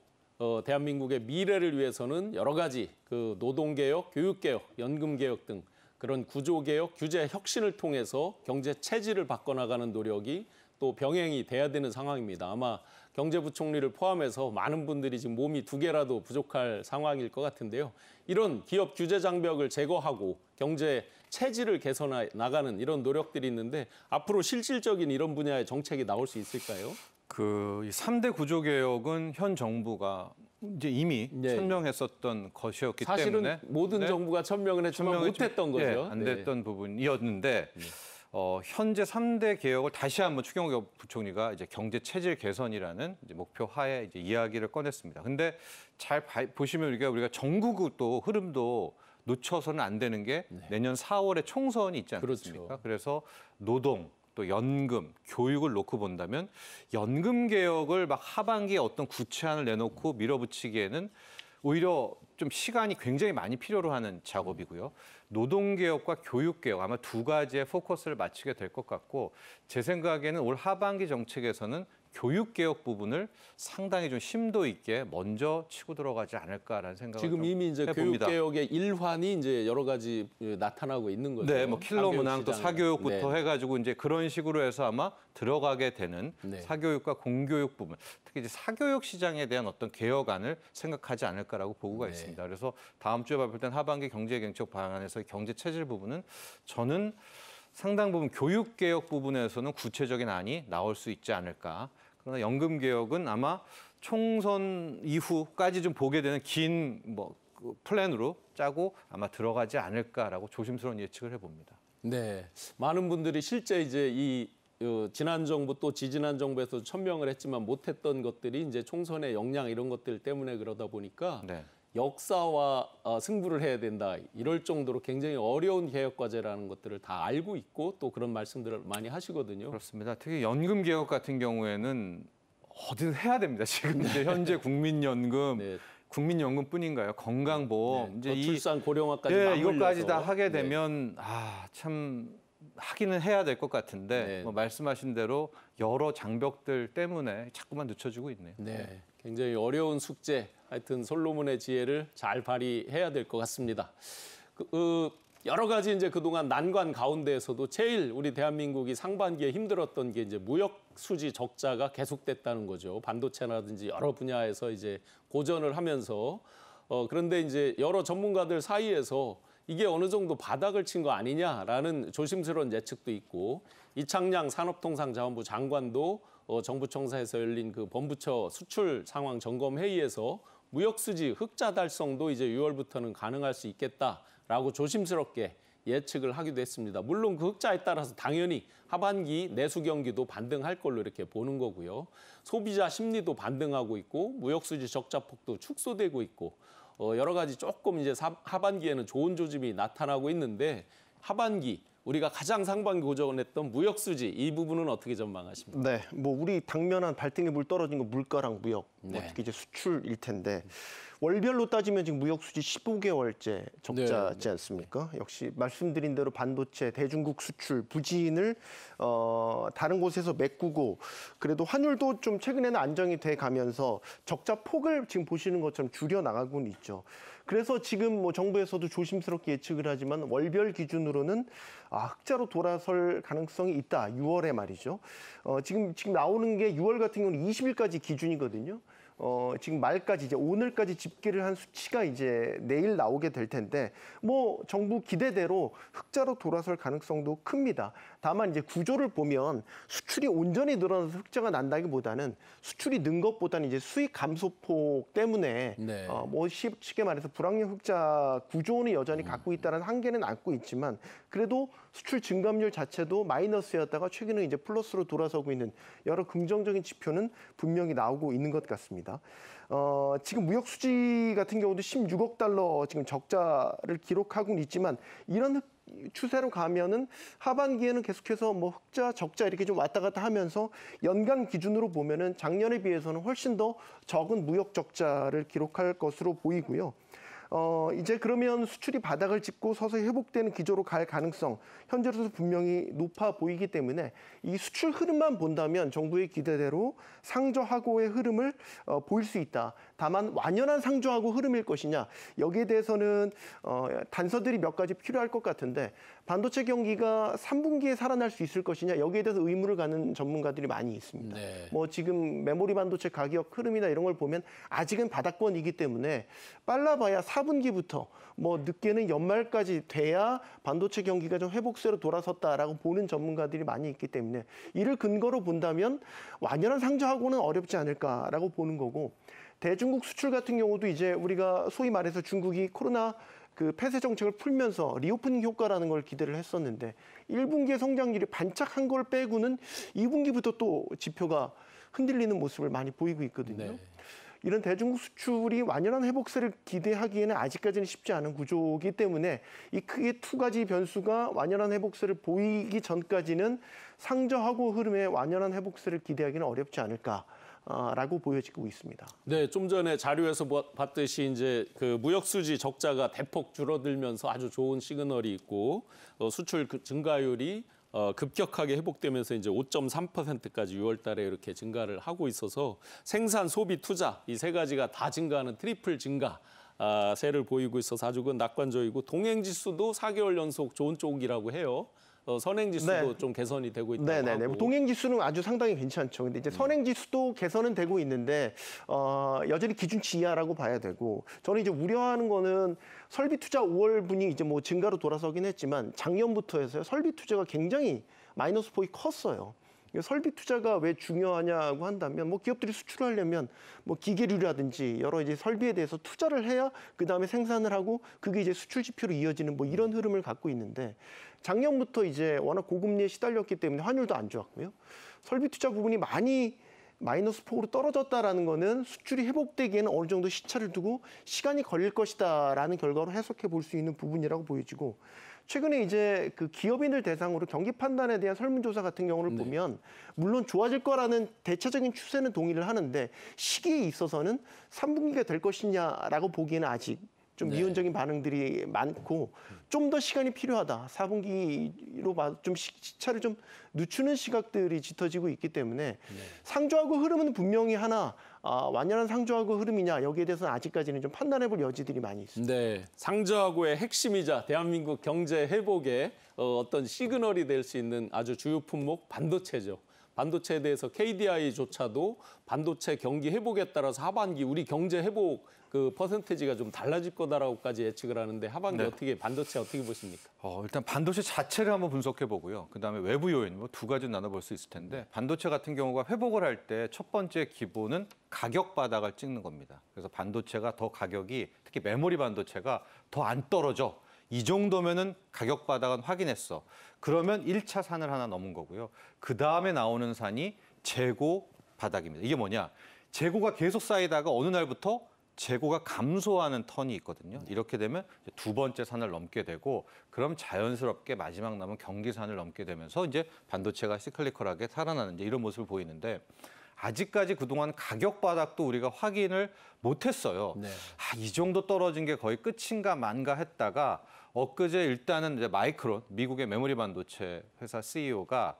대한민국의 미래를 위해서는 여러 가지 그 노동개혁, 교육개혁, 연금개혁 등 그런 구조개혁, 규제 혁신을 통해서 경제 체질을 바꿔나가는 노력이 또 병행이 돼야 되는 상황입니다. 아마 경제부총리를 포함해서 많은 분들이 지금 몸이 2개라도 부족할 상황일 것 같은데요. 이런 기업 규제 장벽을 제거하고 경제 체질을 개선해 나가는 이런 노력들이 있는데 앞으로 실질적인 이런 분야의 정책이 나올 수 있을까요? 이 3대 구조개혁은 현 정부가 이제 이미 네. 천명했었던 것이었기 사실은 때문에 모든 네. 정부가 천명을 했지만 못했던 거죠. 예, 안 됐던 부분이었는데 현재 3대 개혁을 다시 한번 추경호 부총리가 이제 경제 체질 개선이라는 이제 목표 하에 이제 이야기를 꺼냈습니다. 근데 잘 보시면 우리가 전국 또 흐름도 놓쳐서는 안 되는 게 내년 4월에 총선이 있지 않습니까? 그렇죠. 그래서 노동 또 연금, 교육을 놓고 본다면 연금 개혁을 막 하반기에 어떤 구체안을 내놓고 밀어붙이기에는 오히려 좀 시간이 굉장히 많이 필요로 하는 작업이고요. 노동개혁과 교육개혁 아마 두 가지의 포커스를 맞추게 될 것 같고 제 생각에는 올 하반기 정책에서는 교육개혁 부분을 상당히 좀 심도 있게 먼저 치고 들어가지 않을까라는 생각을 지금 이미 이제 해봅니다. 교육개혁의 일환이 이제 여러 가지 나타나고 있는 거죠. 네, 뭐 킬러 문항 또 사교육 사교육부터 시장에. 해가지고 이제 그런 식으로 해서 아마 들어가게 되는 네. 사교육과 공교육 부분, 특히 이제 사교육 시장에 대한 어떤 개혁안을 생각하지 않을까라고 보고가 네. 있습니다. 그래서 다음 주에 발표된 하반기 경제경책 방안에서 경제 체질 부분은 저는 상당 부분 교육 개혁 부분에서는 구체적인 안이 나올 수 있지 않을까. 그러나 연금 개혁은 아마 총선 이후까지 좀 보게 되는 긴 플랜으로 짜고 아마 들어가지 않을까라고 조심스러운 예측을 해봅니다. 네, 많은 분들이 실제 이제 이 지난 정부 또 지지난 정부에서 천명을 했지만 못했던 것들이 이제 총선의 역량 이런 것들 때문에 그러다 보니까 네. 역사와 승부를 해야 된다 이럴 정도로 굉장히 어려운 개혁 과제라는 것들을 다 알고 있고 또 그런 말씀들을 많이 하시거든요. 그렇습니다. 특히 연금 개혁 같은 경우에는 어디든 해야 됩니다. 지금 이제 현재 국민연금, 네. 국민연금뿐인가요? 건강보험, 네, 이제 출산 고령화까지 네, 이것까지 맞물려서. 다 하게 네. 되면 참 하기는 해야 될 것 같은데 네. 뭐 말씀하신 대로 여러 장벽들 때문에 자꾸만 늦춰지고 있네요. 네, 굉장히 어려운 숙제. 하여튼 솔로몬의 지혜를 잘 발휘해야 될 것 같습니다. 여러 가지 이제 그동안 난관 가운데에서도 제일 우리 대한민국이 상반기에 힘들었던 게 이제 무역 수지 적자가 계속됐다는 거죠. 반도체라든지 여러 분야에서 이제 고전을 하면서 그런데 이제 여러 전문가들 사이에서 이게 어느 정도 바닥을 친 거 아니냐라는 조심스러운 예측도 있고 이창양 산업통상자원부 장관도 정부 청사에서 열린 그 범부처 수출 상황 점검 회의에서 무역 수지 흑자 달성도 이제 6월부터는 가능할 수 있겠다라고 조심스럽게 예측을 하기도 했습니다. 물론 그 흑자에 따라서 당연히 하반기 내수 경기도 반등할 걸로 이렇게 보는 거고요. 소비자 심리도 반등하고 있고 무역 수지 적자 폭도 축소되고 있고 여러 가지 조금 이제 하반기에는 좋은 조짐이 나타나고 있는데 하반기 우리가 가장 상반기 고전했던 무역 수지 이 부분은 어떻게 전망하십니까? 네, 뭐 우리 당면한 발등에 물 떨어진 거 물가랑 무역, 네. 특히 이제 수출일 텐데 월별로 따지면 지금 무역 수지 15개월째 적자지 않습니까? 역시 말씀드린 대로 반도체, 대중국 수출 부진을 다른 곳에서 메꾸고 그래도 환율도 좀 최근에는 안정이 돼 가면서 적자 폭을 지금 보시는 것처럼 줄여 나가고는 있죠. 그래서 지금 뭐 정부에서도 조심스럽게 예측을 하지만 월별 기준으로는 흑자로 돌아설 가능성이 있다. 6월에 말이죠. 지금 나오는 게 6월 같은 경우는 20일까지 기준이거든요. 지금 말까지 이제 오늘까지 집계를 한 수치가 이제 내일 나오게 될 텐데 뭐 정부 기대대로 흑자로 돌아설 가능성도 큽니다. 다만 이제 구조를 보면 수출이 온전히 늘어나서 흑자가 난다기보다는 수출이 는 것보다는 이제 수익 감소폭 때문에 네. 뭐 쉽게 말해서 불황형 흑자 구조는 여전히 갖고 있다는 한계는 안고 있지만 그래도 수출 증감률 자체도 마이너스였다가 최근에 이제 플러스로 돌아서고 있는 여러 긍정적인 지표는 분명히 나오고 있는 것 같습니다. 지금 무역 수지 같은 경우도 16억 달러 지금 적자를 기록하고는 있지만 이런 추세로 가면은 하반기에는 계속해서 뭐 흑자, 적자 이렇게 좀 왔다 갔다 하면서 연간 기준으로 보면은 작년에 비해서는 훨씬 더 적은 무역 적자를 기록할 것으로 보이고요. 이제 그러면 수출이 바닥을 짚고 서서히 회복되는 기조로 갈 가능성 현재로서 분명히 높아 보이기 때문에 이 수출 흐름만 본다면 정부의 기대대로 상저하고의 흐름을 보일 수 있다. 다만 완연한 상저하고 흐름일 것이냐 여기에 대해서는 단서들이 몇 가지 필요할 것 같은데 반도체 경기가 3분기에 살아날 수 있을 것이냐 여기에 대해서 의문을 갖는 전문가들이 많이 있습니다. 네. 뭐 지금 메모리 반도체 가격 흐름이나 이런 걸 보면 아직은 바닥권이기 때문에 빨라봐야 4분기부터 뭐 늦게는 연말까지 돼야 반도체 경기가 좀 회복세로 돌아섰다라고 보는 전문가들이 많이 있기 때문에 이를 근거로 본다면 완연한 상저하고는 어렵지 않을까라고 보는 거고 대중국 수출 같은 경우도 이제 우리가 소위 말해서 중국이 코로나 그 폐쇄 정책을 풀면서 리오프닝 효과라는 걸 기대를 했었는데 1분기의 성장률이 반짝한 걸 빼고는 2분기부터 또 지표가 흔들리는 모습을 많이 보이고 있거든요. 네. 이런 대중국 수출이 완연한 회복세를 기대하기에는 아직까지는 쉽지 않은 구조이기 때문에 이 크게 두 가지 변수가 완연한 회복세를 보이기 전까지는 상저하고 흐름의 완연한 회복세를 기대하기는 어렵지 않을까. 라고 보여지고 있습니다. 네, 좀 전에 자료에서 봤듯이 이제 그 무역 수지 적자가 대폭 줄어들면서 아주 좋은 시그널이 있고 수출 증가율이 급격하게 회복되면서 이제 5.3%까지 6월달에 이렇게 증가를 하고 있어서 생산, 소비, 투자 이 세 가지가 다 증가하는 트리플 증가. 세를 보이고 있어서 아주 낙관적이고 동행지수도 4개월 연속 좋은 쪽이라고 해요. 선행지수도 네. 좀 개선이 되고 있다고 네네네. 하고. 동행지수는 아주 상당히 괜찮죠. 근데 이제 선행지수도 개선은 되고 있는데 여전히 기준치 이하라고 봐야 되고 저는 이제 우려하는 거는 설비 투자 5월분이 이제 뭐 증가로 돌아서긴 했지만 작년부터 해서요. 설비 투자가 굉장히 마이너스 폭이 컸어요. 설비 투자가 왜 중요하냐고 한다면 뭐 기업들이 수출을 하려면 뭐 기계류라든지 여러 이제 설비에 대해서 투자를 해야 그 다음에 생산을 하고 그게 이제 수출 지표로 이어지는 뭐 이런 흐름을 갖고 있는데 작년부터 이제 워낙 고금리에 시달렸기 때문에 환율도 안 좋았고요. 설비 투자 부분이 많이 마이너스 폭으로 떨어졌다라는 거는 수출이 회복되기에는 어느 정도 시차를 두고 시간이 걸릴 것이다라는 결과로 해석해 볼 수 있는 부분이라고 보여지고 최근에 이제 그 기업인들 대상으로 경기 판단에 대한 설문조사 같은 경우를 보면 물론 좋아질 거라는 대체적인 추세는 동의를 하는데 시기에 있어서는 3분기가 될 것이냐라고 보기에는 아직 좀 미온적인 반응들이 많고 좀 더 시간이 필요하다. 4분기로 봐 좀 시차를 좀 늦추는 시각들이 짙어지고 있기 때문에 상저하고 흐름은 분명히 하나 완연한 상저하고 흐름이냐 여기에 대해서는 아직까지는 좀 판단해볼 여지들이 많이 있습니다. 네, 상저하고의 핵심이자 대한민국 경제 회복의 어떤 시그널이 될 수 있는 아주 주요 품목 반도체죠. 반도체에 대해서 KDI조차도 반도체 경기 회복에 따라서 하반기 우리 경제 회복 그 퍼센테이지가 좀 달라질 거다라고까지 예측을 하는데 하반기 어떻게 반도체 어떻게 보십니까? 일단 반도체 자체를 한번 분석해 보고요. 그다음에 외부 요인 뭐 두 가지 나눠볼 수 있을 텐데 반도체 같은 경우가 회복을 할 때 첫 번째 기본은 가격 바닥을 찍는 겁니다. 그래서 반도체가 더 가격이 특히 메모리 반도체가 더 안 떨어져. 이 정도면은 가격 바닥은 확인했어. 그러면 1차 산을 하나 넘은 거고요. 그다음에 나오는 산이 재고 바닥입니다. 이게 뭐냐? 재고가 계속 쌓이다가 어느 날부터 재고가 감소하는 턴이 있거든요. 이렇게 되면 이제 두 번째 산을 넘게 되고 그럼 자연스럽게 마지막 남은 경기산을 넘게 되면서 이제 반도체가 시클리컬하게 살아나는 이제 이런 모습을 보이는데 아직까지 그동안 가격 바닥도 우리가 확인을 못했어요. 네. 이 정도 떨어진 게 거의 끝인가 만가 했다가 엊그제 일단은 이제 마이크론, 미국의 메모리 반도체 회사 CEO가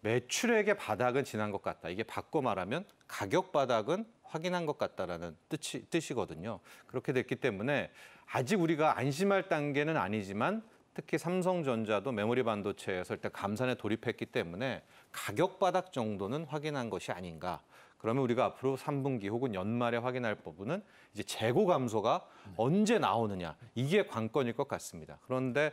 매출액의 바닥은 지난 것 같다. 이게 바꿔 말하면 가격 바닥은 확인한 것 같다라는 뜻이거든요. 그렇게 됐기 때문에 아직 우리가 안심할 단계는 아니지만 특히 삼성전자도 메모리 반도체에서 일단 감산에 돌입했기 때문에 가격 바닥 정도는 확인한 것이 아닌가. 그러면 우리가 앞으로 3분기 혹은 연말에 확인할 부분은 이제 재고 감소가 언제 나오느냐. 이게 관건일 것 같습니다. 그런데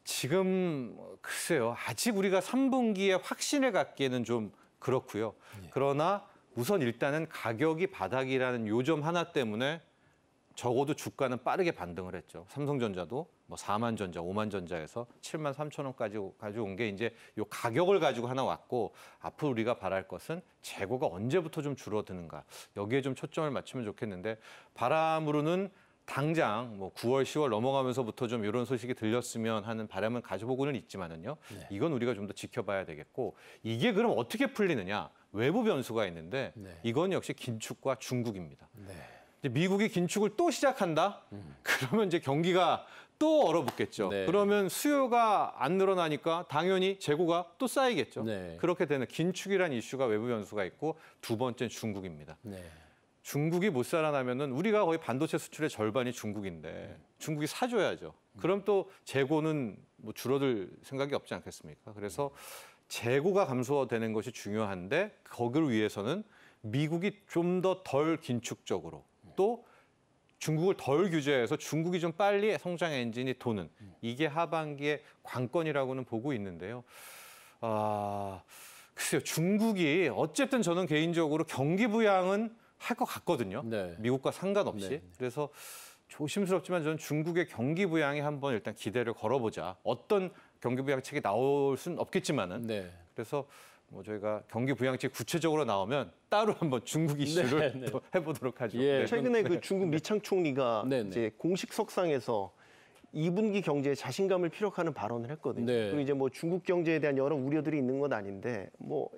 지금 글쎄요. 아직 우리가 3분기에 확신을 갖기에는 좀 그렇고요. 그러나 우선 일단은 가격이 바닥이라는 요점 하나 때문에 적어도 주가는 빠르게 반등을 했죠. 삼성전자도 뭐 4만 전자, 5만 전자에서 7만 3천 원까지 가져온 게 이제 요 가격을 가지고 하나 왔고 앞으로 우리가 바랄 것은 재고가 언제부터 좀 줄어드는가. 여기에 좀 초점을 맞추면 좋겠는데 바람으로는 당장 뭐 9월, 10월 넘어가면서부터 좀 이런 소식이 들렸으면 하는 바람은 가져보고는 있지만은요. 네. 이건 우리가 좀 더 지켜봐야 되겠고 이게 그럼 어떻게 풀리느냐? 외부 변수가 있는데 네. 이건 역시 긴축과 중국입니다. 네. 이제 미국이 긴축을 또 시작한다? 그러면 이제 경기가 또 얼어붙겠죠. 네. 그러면 수요가 안 늘어나니까 당연히 재고가 또 쌓이겠죠. 네. 그렇게 되는 긴축이라는 이슈가 외부 변수가 있고 두 번째는 중국입니다. 네. 중국이 못 살아나면은 우리가 거의 반도체 수출의 절반이 중국인데 중국이 사줘야죠. 그럼 또 재고는 뭐 줄어들 생각이 없지 않겠습니까? 그래서 재고가 감소되는 것이 중요한데 거기를 위해서는 미국이 좀 더 덜 긴축적으로 또 중국을 덜 규제해서 중국이 좀 빨리 성장 엔진이 도는 이게 하반기의 관건이라고는 보고 있는데요. 글쎄요. 중국이 어쨌든 저는 개인적으로 경기 부양은 할 것 같거든요. 네. 미국과 상관없이. 네. 그래서 조심스럽지만 저는 중국의 경기 부양에 한번 일단 기대를 걸어보자. 어떤 경기 부양책이 나올 수는 없겠지만은. 네. 그래서 뭐 저희가 경기 부양책 구체적으로 나오면 따로 한번 중국 이슈를 네, 네. 또 해보도록 하죠. 예. 네. 최근에 그 중국 리창 총리가 네, 네. 이제 공식 석상에서 2분기 경제에 자신감을 피력하는 발언을 했거든요. 네. 그리고 이제 뭐 중국 경제에 대한 여러 우려들이 있는 건 아닌데 뭐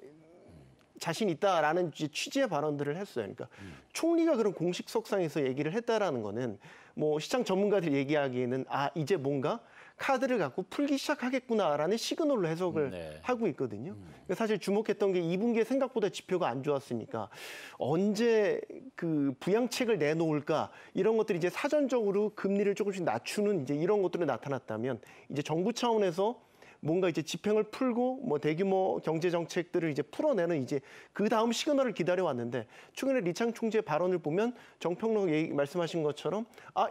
자신 있다라는 취지의 발언들을 했어요. 그러니까 총리가 그런 공식 석상에서 얘기를 했다라는 거는 뭐 시장 전문가들 얘기하기에는 이제 뭔가 카드를 갖고 풀기 시작하겠구나라는 시그널로 해석을 네. 하고 있거든요. 그러니까 사실 주목했던 게 2분기에 생각보다 지표가 안 좋았으니까 언제 그 부양책을 내놓을까 이런 것들이 이제 사전적으로 금리를 조금씩 낮추는 이제 이런 것들이 나타났다면 이제 정부 차원에서 뭔가 이제 집행을 풀고 뭐 대규모 경제 정책들을 이제 풀어내는 이제 그 다음 시그널을 기다려왔는데 최근에 리창 총재의 발언을 보면 정평론 말씀하신 것처럼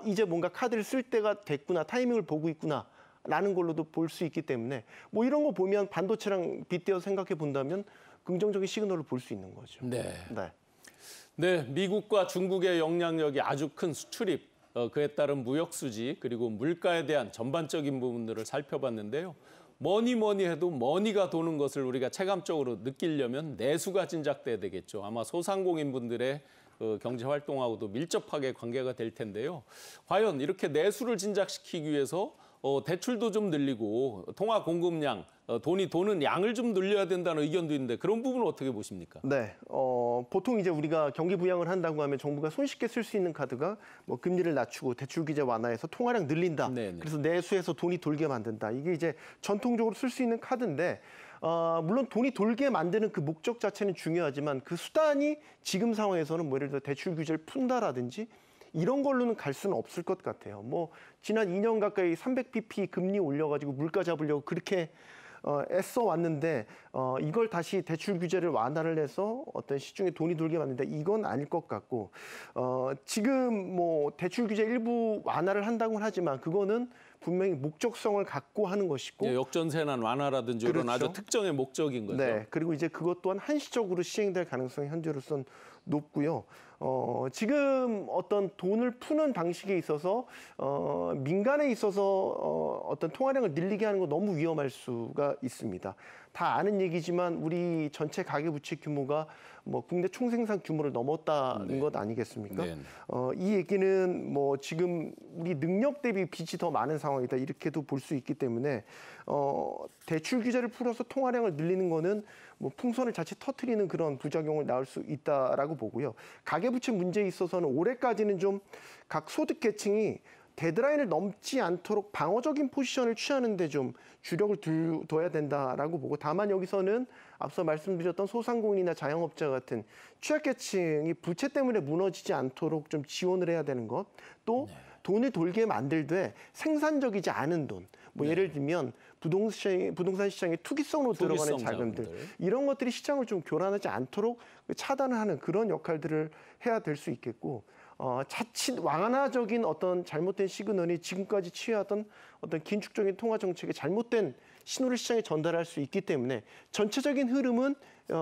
이제 뭔가 카드를 쓸 때가 됐구나 타이밍을 보고 있구나. 라는 걸로도 볼 수 있기 때문에 뭐 이런 거 보면 반도체랑 빗대어 생각해 본다면 긍정적인 시그널을 볼 수 있는 거죠. 네. 네. 네, 미국과 중국의 영향력이 아주 큰 수출입, 그에 따른 무역 수지 그리고 물가에 대한 전반적인 부분들을 살펴봤는데요. 뭐니 해도 머니가 도는 것을 우리가 체감적으로 느끼려면 내수가 진작돼야 되겠죠. 아마 소상공인분들의 경제 활동하고도 밀접하게 관계가 될 텐데요. 과연 이렇게 내수를 진작시키기 위해서 대출도 좀 늘리고 통화 공급량, 돈이 도는 양을 좀 늘려야 된다는 의견도 있는데 그런 부분은 어떻게 보십니까? 네, 보통 이제 우리가 경기 부양을 한다고 하면 정부가 손쉽게 쓸 수 있는 카드가 뭐 금리를 낮추고 대출 규제 완화해서 통화량 늘린다. 네네. 그래서 내수해서 돈이 돌게 만든다. 이게 이제 전통적으로 쓸 수 있는 카드인데 물론 돈이 돌게 만드는 그 목적 자체는 중요하지만 그 수단이 지금 상황에서는 뭐 예를 들어 대출 규제를 푼다라든지 이런 걸로는 갈 수는 없을 것 같아요. 뭐 지난 2년 가까이 300bp 금리 올려가지고 물가 잡으려고 그렇게 애써 왔는데 이걸 다시 대출 규제를 완화를 해서 어떤 시중에 돈이 돌게 만든다 이건 아닐 것 같고 지금 뭐 대출 규제 일부 완화를 한다고는 하지만 그거는 분명히 목적성을 갖고 하는 것이고 예, 역전세난 완화라든지 이런 그렇죠. 아주 특정의 목적인 거죠. 네, 그리고 이제 그것 또한 한시적으로 시행될 가능성이 현재로선 높고요. 지금 어떤 돈을 푸는 방식에 있어서 민간에 있어서 어떤 통화량을 늘리게 하는 거 너무 위험할 수가 있습니다. 다 아는 얘기지만 우리 전체 가계부채 규모가 뭐 국내 총생산 규모를 넘었다는 것 아니겠습니까? 네. 이 얘기는 뭐 지금 우리 능력 대비 빚이 더 많은 상황이다 이렇게도 볼 수 있기 때문에 대출 규제를 풀어서 통화량을 늘리는 거는 뭐 풍선을 자칫 터트리는 그런 부작용을 낳을 수 있다라고 보고요. 가계부채 문제에 있어서는 올해까지는 좀 각 소득 계층이 데드라인을 넘지 않도록 방어적인 포지션을 취하는 데 좀 주력을 둬야 된다라고 보고 다만 여기서는 앞서 말씀드렸던 소상공인이나 자영업자 같은 취약계층이 부채 때문에 무너지지 않도록 좀 지원을 해야 되는 것 또 돈을 돌게 만들되 생산적이지 않은 돈 뭐 예를 들면 부동산 시장에 투기성으로 들어가는 자금들 이런 것들이 시장을 좀 교란하지 않도록 차단을 하는 그런 역할들을 해야 될 수 있겠고 자칫 완화적인 어떤 잘못된 시그널이 지금까지 취해왔던 어떤 긴축적인 통화 정책의 잘못된 신호를 시장에 전달할 수 있기 때문에 전체적인 흐름은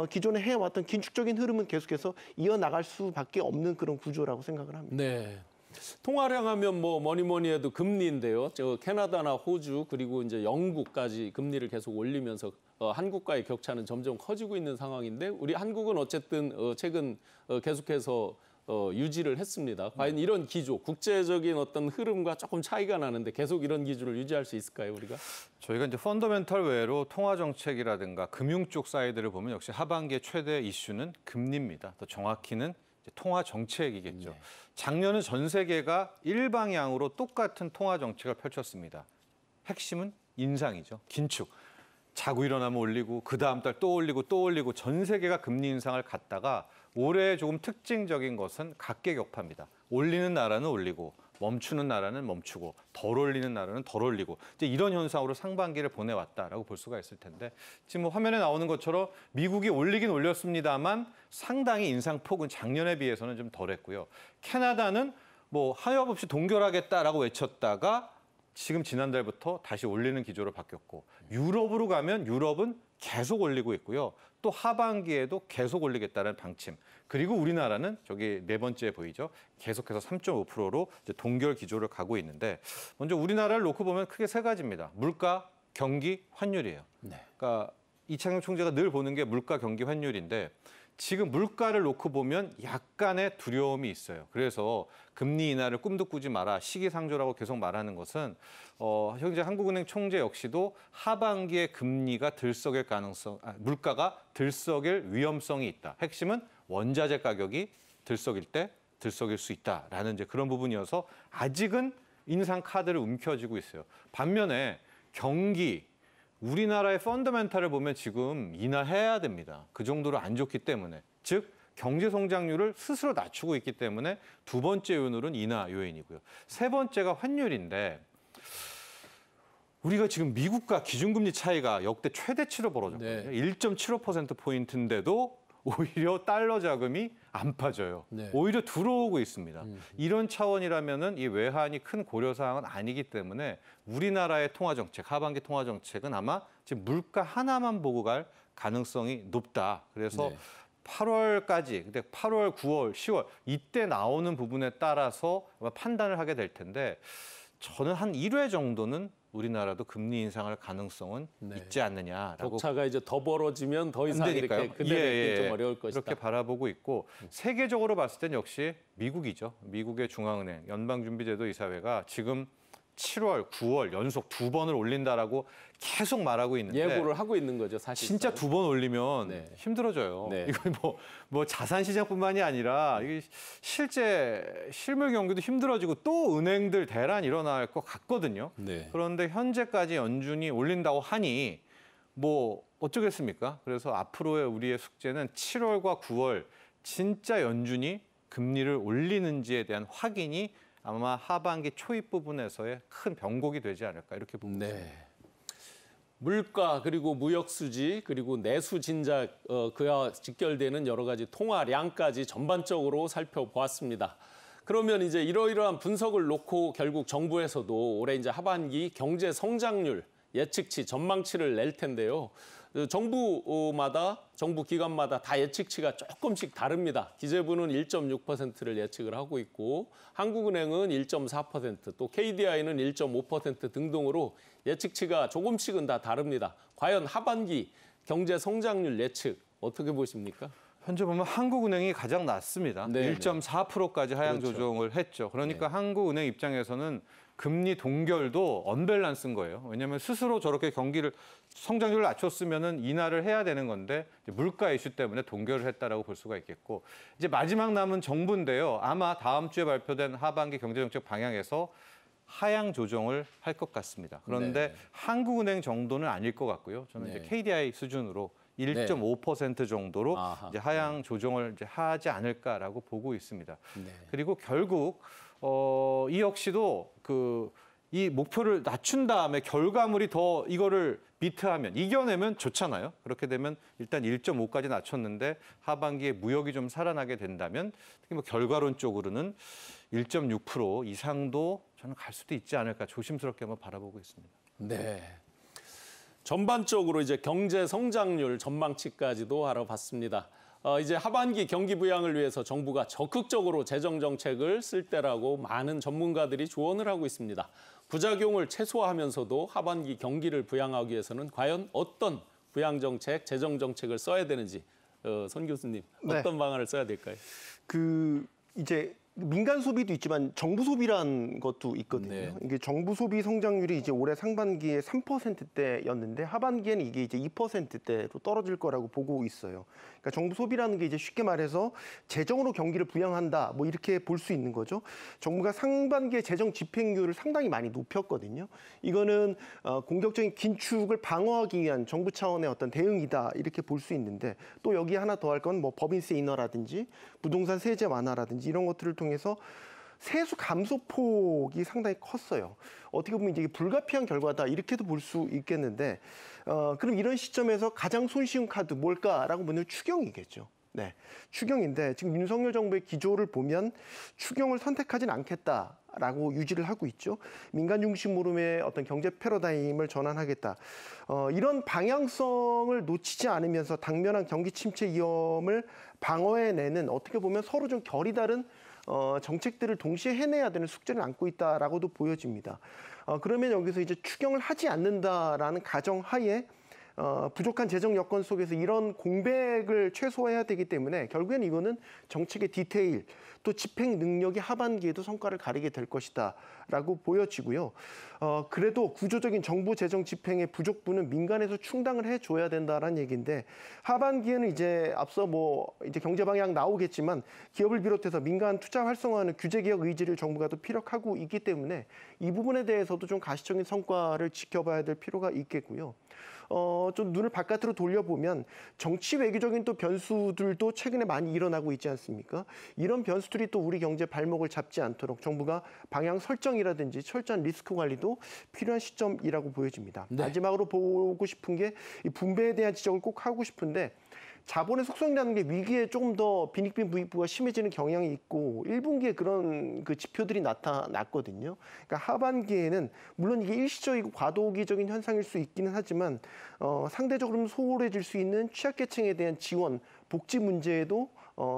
기존에 해왔던 긴축적인 흐름은 계속해서 이어나갈 수밖에 없는 그런 구조라고 생각을 합니다. 네. 통화량 하면 뭐 뭐니 해도 금리인데요. 캐나다나 호주 그리고 이제 영국까지 금리를 계속 올리면서 한국과의 격차는 점점 커지고 있는 상황인데 우리 한국은 어쨌든 최근 계속해서 유지를 했습니다. 과연 이런 기조, 국제적인 어떤 흐름과 조금 차이가 나는데 계속 이런 기조를 유지할 수 있을까요, 우리가? 저희가 이제 펀더멘털 외로 통화 정책이라든가 금융 쪽 사이드를 보면 역시 하반기의 최대 이슈는 금리입니다. 더 정확히는 이제 통화 정책이겠죠. 네. 작년은 전 세계가 일방향으로 똑같은 통화 정책을 펼쳤습니다. 핵심은 인상이죠. 긴축. 자고 일어나면 올리고 그 다음 달 또 올리고 또 올리고 전 세계가 금리 인상을 갔다가 올해 조금 특징적인 것은 각계격파입니다. 올리는 나라는 올리고 멈추는 나라는 멈추고 덜 올리는 나라는 덜 올리고 이제 이런 현상으로 상반기를 보내왔다라고 볼 수가 있을 텐데 지금 뭐 화면에 나오는 것처럼 미국이 올리긴 올렸습니다만 상당히 인상폭은 작년에 비해서는 좀 덜했고요. 캐나다는 뭐 하염 없이 동결하겠다라고 외쳤다가 지금 지난달부터 다시 올리는 기조로 바뀌었고 유럽으로 가면 유럽은 계속 올리고 있고요. 또 하반기에도 계속 올리겠다는 방침. 그리고 우리나라는 저기 네 번째 보이죠. 계속해서 3.5%로 이제 동결 기조를 가고 있는데 먼저 우리나라를 놓고 보면 크게 세 가지입니다. 물가, 경기, 환율이에요. 네. 그러니까 이창용 총재가 늘 보는 게 물가, 경기, 환율인데 지금 물가를 놓고 보면 약간의 두려움이 있어요. 그래서 금리 인하를 꿈도 꾸지 마라, 시기상조라고 계속 말하는 것은 현재 한국은행 총재 역시도 하반기에 금리가 들썩일 가능성, 물가가 들썩일 위험성이 있다. 핵심은 원자재 가격이 들썩일 때 들썩일 수 있다라는 이제 그런 부분이어서 아직은 인상 카드를 움켜쥐고 있어요. 반면에 경기, 우리나라의 펀더멘탈을 보면 지금 인하해야 됩니다. 그 정도로 안 좋기 때문에. 즉 경제 성장률을 스스로 낮추고 있기 때문에 두 번째 요인으로는 인하 요인이고요. 세 번째가 환율인데 우리가 지금 미국과 기준금리 차이가 역대 최대치로 벌어졌거든요. 네. 1.75%포인트인데도 오히려 달러 자금이 안 빠져요. 네. 오히려 들어오고 있습니다. 이런 차원이라면은 이 외환이 큰 고려사항은 아니기 때문에 우리나라의 통화정책, 하반기 통화정책은 아마 지금 물가 하나만 보고 갈 가능성이 높다. 그래서 네. 8월까지, 근데 8월, 9월, 10월 이때 나오는 부분에 따라서 아마 판단을 하게 될 텐데 저는 한 1회 정도는 우리나라도 금리 인상할 가능성은 네. 있지 않느냐라고 격차가 이제 더 벌어지면 더 이상 안 되니까요. 이렇게 근데 좀 어려울 것이다. 그렇게 바라보고 있고 세계적으로 봤을 땐 역시 미국이죠. 미국의 중앙은행, 연방준비제도 이사회가 지금 7월, 9월 연속 2번을 올린다라고 계속 말하고 있는데 예고를 하고 있는 거죠, 사실. 진짜 2번 올리면 네. 힘들어져요. 네. 이건 뭐 자산 시장뿐만이 아니라 이게 실제 실물 경기도 힘들어지고 또 은행들 대란 일어날 것 같거든요. 네. 그런데 현재까지 연준이 올린다고 하니 뭐 어쩌겠습니까? 그래서 앞으로의 우리의 숙제는 7월과 9월 진짜 연준이 금리를 올리는지에 대한 확인이 아마 하반기 초입 부분에서의 큰 변곡이 되지 않을까 이렇게 보고 있습니다. 네. 물가 그리고 무역 수지 그리고 내수 진작 그와 직결되는 여러 가지 통화량까지 전반적으로 살펴보았습니다. 그러면 이제 이러이러한 분석을 놓고 결국 정부에서도 올해 이제 하반기 경제 성장률 예측치 전망치를 낼 텐데요. 정부 기관마다 다 예측치가 조금씩 다릅니다. 기재부는 1.6%를 예측을 하고 있고 한국은행은 1.4%, 또 KDI는 1.5% 등등으로 예측치가 조금씩은 다 다릅니다. 과연 하반기 경제 성장률 예측 어떻게 보십니까? 현재 보면 한국은행이 가장 낮습니다. 네, 1.4%까지 하향 그렇죠. 조정을 했죠. 그러니까 한국은행 입장에서는 금리 동결도 언밸런스인 거예요. 왜냐하면 스스로 저렇게 경기를 성장률을 낮췄으면은 인하를 해야 되는 건데 물가 이슈 때문에 동결을 했다라고 볼 수가 있겠고 이제 마지막 남은 정부인데요. 아마 다음 주에 발표된 하반기 경제정책 방향에서 하향 조정을 할 것 같습니다. 그런데 네. 한국은행 정도는 아닐 것 같고요. 저는 네. 이제 KDI 수준으로 1.5% 정도로 아하. 이제 하향 조정을 이제 하지 않을까라고 보고 있습니다. 네. 그리고 결국 이 역시도 이 목표를 낮춘 다음에 결과물이 더 이거를 비트하면 이겨내면 좋잖아요. 그렇게 되면 일단 1.5까지 낮췄는데 하반기에 무역이 좀 살아나게 된다면 특히 뭐 결과론적으로는 1.6% 이상도 저는 갈 수도 있지 않을까 조심스럽게 한번 바라보고 있습니다. 네. 전반적으로 이제 경제 성장률 전망치까지도 알아봤습니다. 이제 하반기 경기 부양을 위해서 정부가 적극적으로 재정 정책을 쓸 때라고 많은 전문가들이 조언을 하고 있습니다. 부작용을 최소화하면서도 하반기 경기를 부양하기 위해서는 과연 어떤 부양 정책, 재정 정책을 써야 되는지 손 교수님 네. 어떤 방안을 써야 될까요? 이제 민간 소비도 있지만 정부 소비라는 것도 있거든요. 네. 이게 정부 소비 성장률이 이제 올해 상반기에 3%대였는데 하반기에는 이게 이제 2%대로 떨어질 거라고 보고 있어요. 그러니까 정부 소비라는 게 이제 쉽게 말해서 재정으로 경기를 부양한다, 뭐 이렇게 볼 수 있는 거죠. 정부가 상반기에 재정 집행률을 상당히 많이 높였거든요. 이거는 공격적인 긴축을 방어하기 위한 정부 차원의 어떤 대응이다 이렇게 볼 수 있는데 또 여기 하나 더 할 건 뭐 법인세 인하라든지 부동산 세제 완화라든지 이런 것들을 통해서 세수 감소폭이 상당히 컸어요. 어떻게 보면 이제 불가피한 결과다 이렇게도 볼 수 있겠는데 그럼 이런 시점에서 가장 손쉬운 카드 뭘까라고 보면 추경이겠죠. 네, 추경인데 지금 윤석열 정부의 기조를 보면 추경을 선택하진 않겠다라고 유지를 하고 있죠. 민간 중심으로의 어떤 경제 패러다임을 전환하겠다. 이런 방향성을 놓치지 않으면서 당면한 경기 침체 위험을 방어해내는 어떻게 보면 서로 좀 결이 다른 정책들을 동시에 해내야 되는 숙제를 안고 있다라고도 보여집니다. 그러면 여기서 이제 추경을 하지 않는다라는 가정하에 부족한 재정 여건 속에서 이런 공백을 최소화해야 되기 때문에 결국엔 이거는 정책의 디테일 또 집행 능력이 하반기에도 성과를 가리게 될 것이다라고 보여지고요. 그래도 구조적인 정부 재정 집행의 부족분은 민간에서 충당을 해줘야 된다라는 얘기인데 하반기에는 이제 앞서 뭐 이제 경제 방향 나오겠지만 기업을 비롯해서 민간 투자 활성화하는 규제 개혁 의지를 정부가 또 피력하고 있기 때문에 이 부분에 대해서도 좀 가시적인 성과를 지켜봐야 될 필요가 있겠고요. 좀 눈을 바깥으로 돌려보면 정치 외교적인 또 변수들도 최근에 많이 일어나고 있지 않습니까? 이런 변수들이 또 우리 경제 발목을 잡지 않도록 정부가 방향 설정이라든지 철저한 리스크 관리도 필요한 시점이라고 보여집니다. 네. 마지막으로 보고 싶은 게 이 분배에 대한 지적을 꼭 하고 싶은데 자본의 속성이라는 게 위기에 조금 더 빈익빈 부익부가 심해지는 경향이 있고 1분기에 그런 그 지표들이 나타났거든요. 그러니까 하반기에는 물론 이게 일시적이고 과도기적인 현상일 수 있기는 하지만 상대적으로 소홀해질 수 있는 취약계층에 대한 지원, 복지 문제에도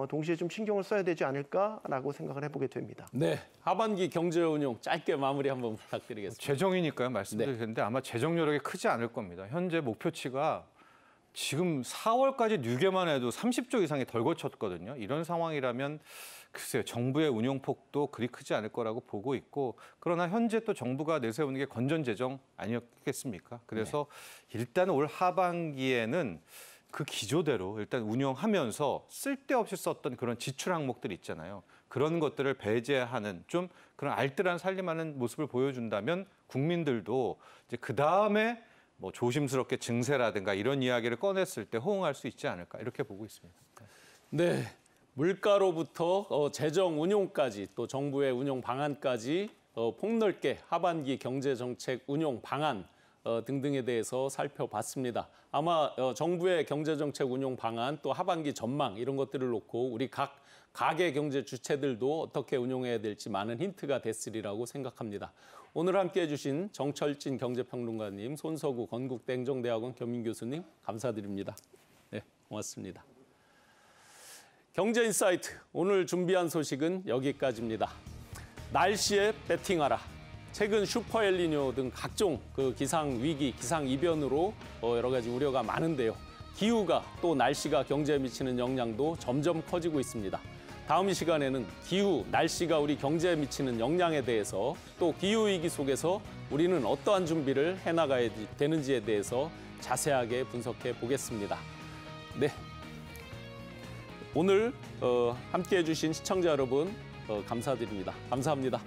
동시에 좀 신경을 써야 되지 않을까라고 생각을 해보게 됩니다. 네, 하반기 경제 운용 짧게 마무리 한번 부탁드리겠습니다. 재정이니까요. 말씀드릴 텐데 아마 재정 여력이 크지 않을 겁니다. 현재 목표치가 지금 4월까지 뉴게만 해도 30조 이상이 덜 거쳤거든요. 이런 상황이라면 글쎄요. 정부의 운용폭도 그리 크지 않을 거라고 보고 있고 그러나 현재 또 정부가 내세우는 게 건전재정 아니었겠습니까? 그래서 일단 올 하반기에는 그 기조대로 일단 운영하면서 쓸데없이 썼던 그런 지출 항목들 있잖아요. 그런 것들을 배제하는 좀 그런 알뜰한 살림하는 모습을 보여준다면 국민들도 이제 그다음에 뭐 조심스럽게 증세라든가 이런 이야기를 꺼냈을 때 호응할 수 있지 않을까 이렇게 보고 있습니다. 네, 물가로부터 재정 운용까지 또 정부의 운용 방안까지 폭넓게 하반기 경제정책 운용 방안 등등에 대해서 살펴봤습니다. 아마 정부의 경제정책 운용 방안 또 하반기 전망 이런 것들을 놓고 우리 각 가계 경제 주체들도 어떻게 운용해야 될지 많은 힌트가 됐으리라고 생각합니다. 오늘 함께해 주신 정철진 경제평론가님, 손석우 건국대 행정대학원 겸임교수님 감사드립니다. 네, 고맙습니다. 경제인사이트 오늘 준비한 소식은 여기까지입니다. 날씨에 베팅하라. 최근 슈퍼엘니뇨 등 각종 그 기상 위기, 기상 이변으로 여러 가지 우려가 많은데요. 기후가 또 날씨가 경제에 미치는 영향도 점점 커지고 있습니다. 다음 시간에는 기후, 날씨가 우리 경제에 미치는 영향에 대해서 또 기후위기 속에서 우리는 어떠한 준비를 해나가야 되는지에 대해서 자세하게 분석해 보겠습니다. 네, 오늘 함께해 주신 시청자 여러분 감사드립니다. 감사합니다.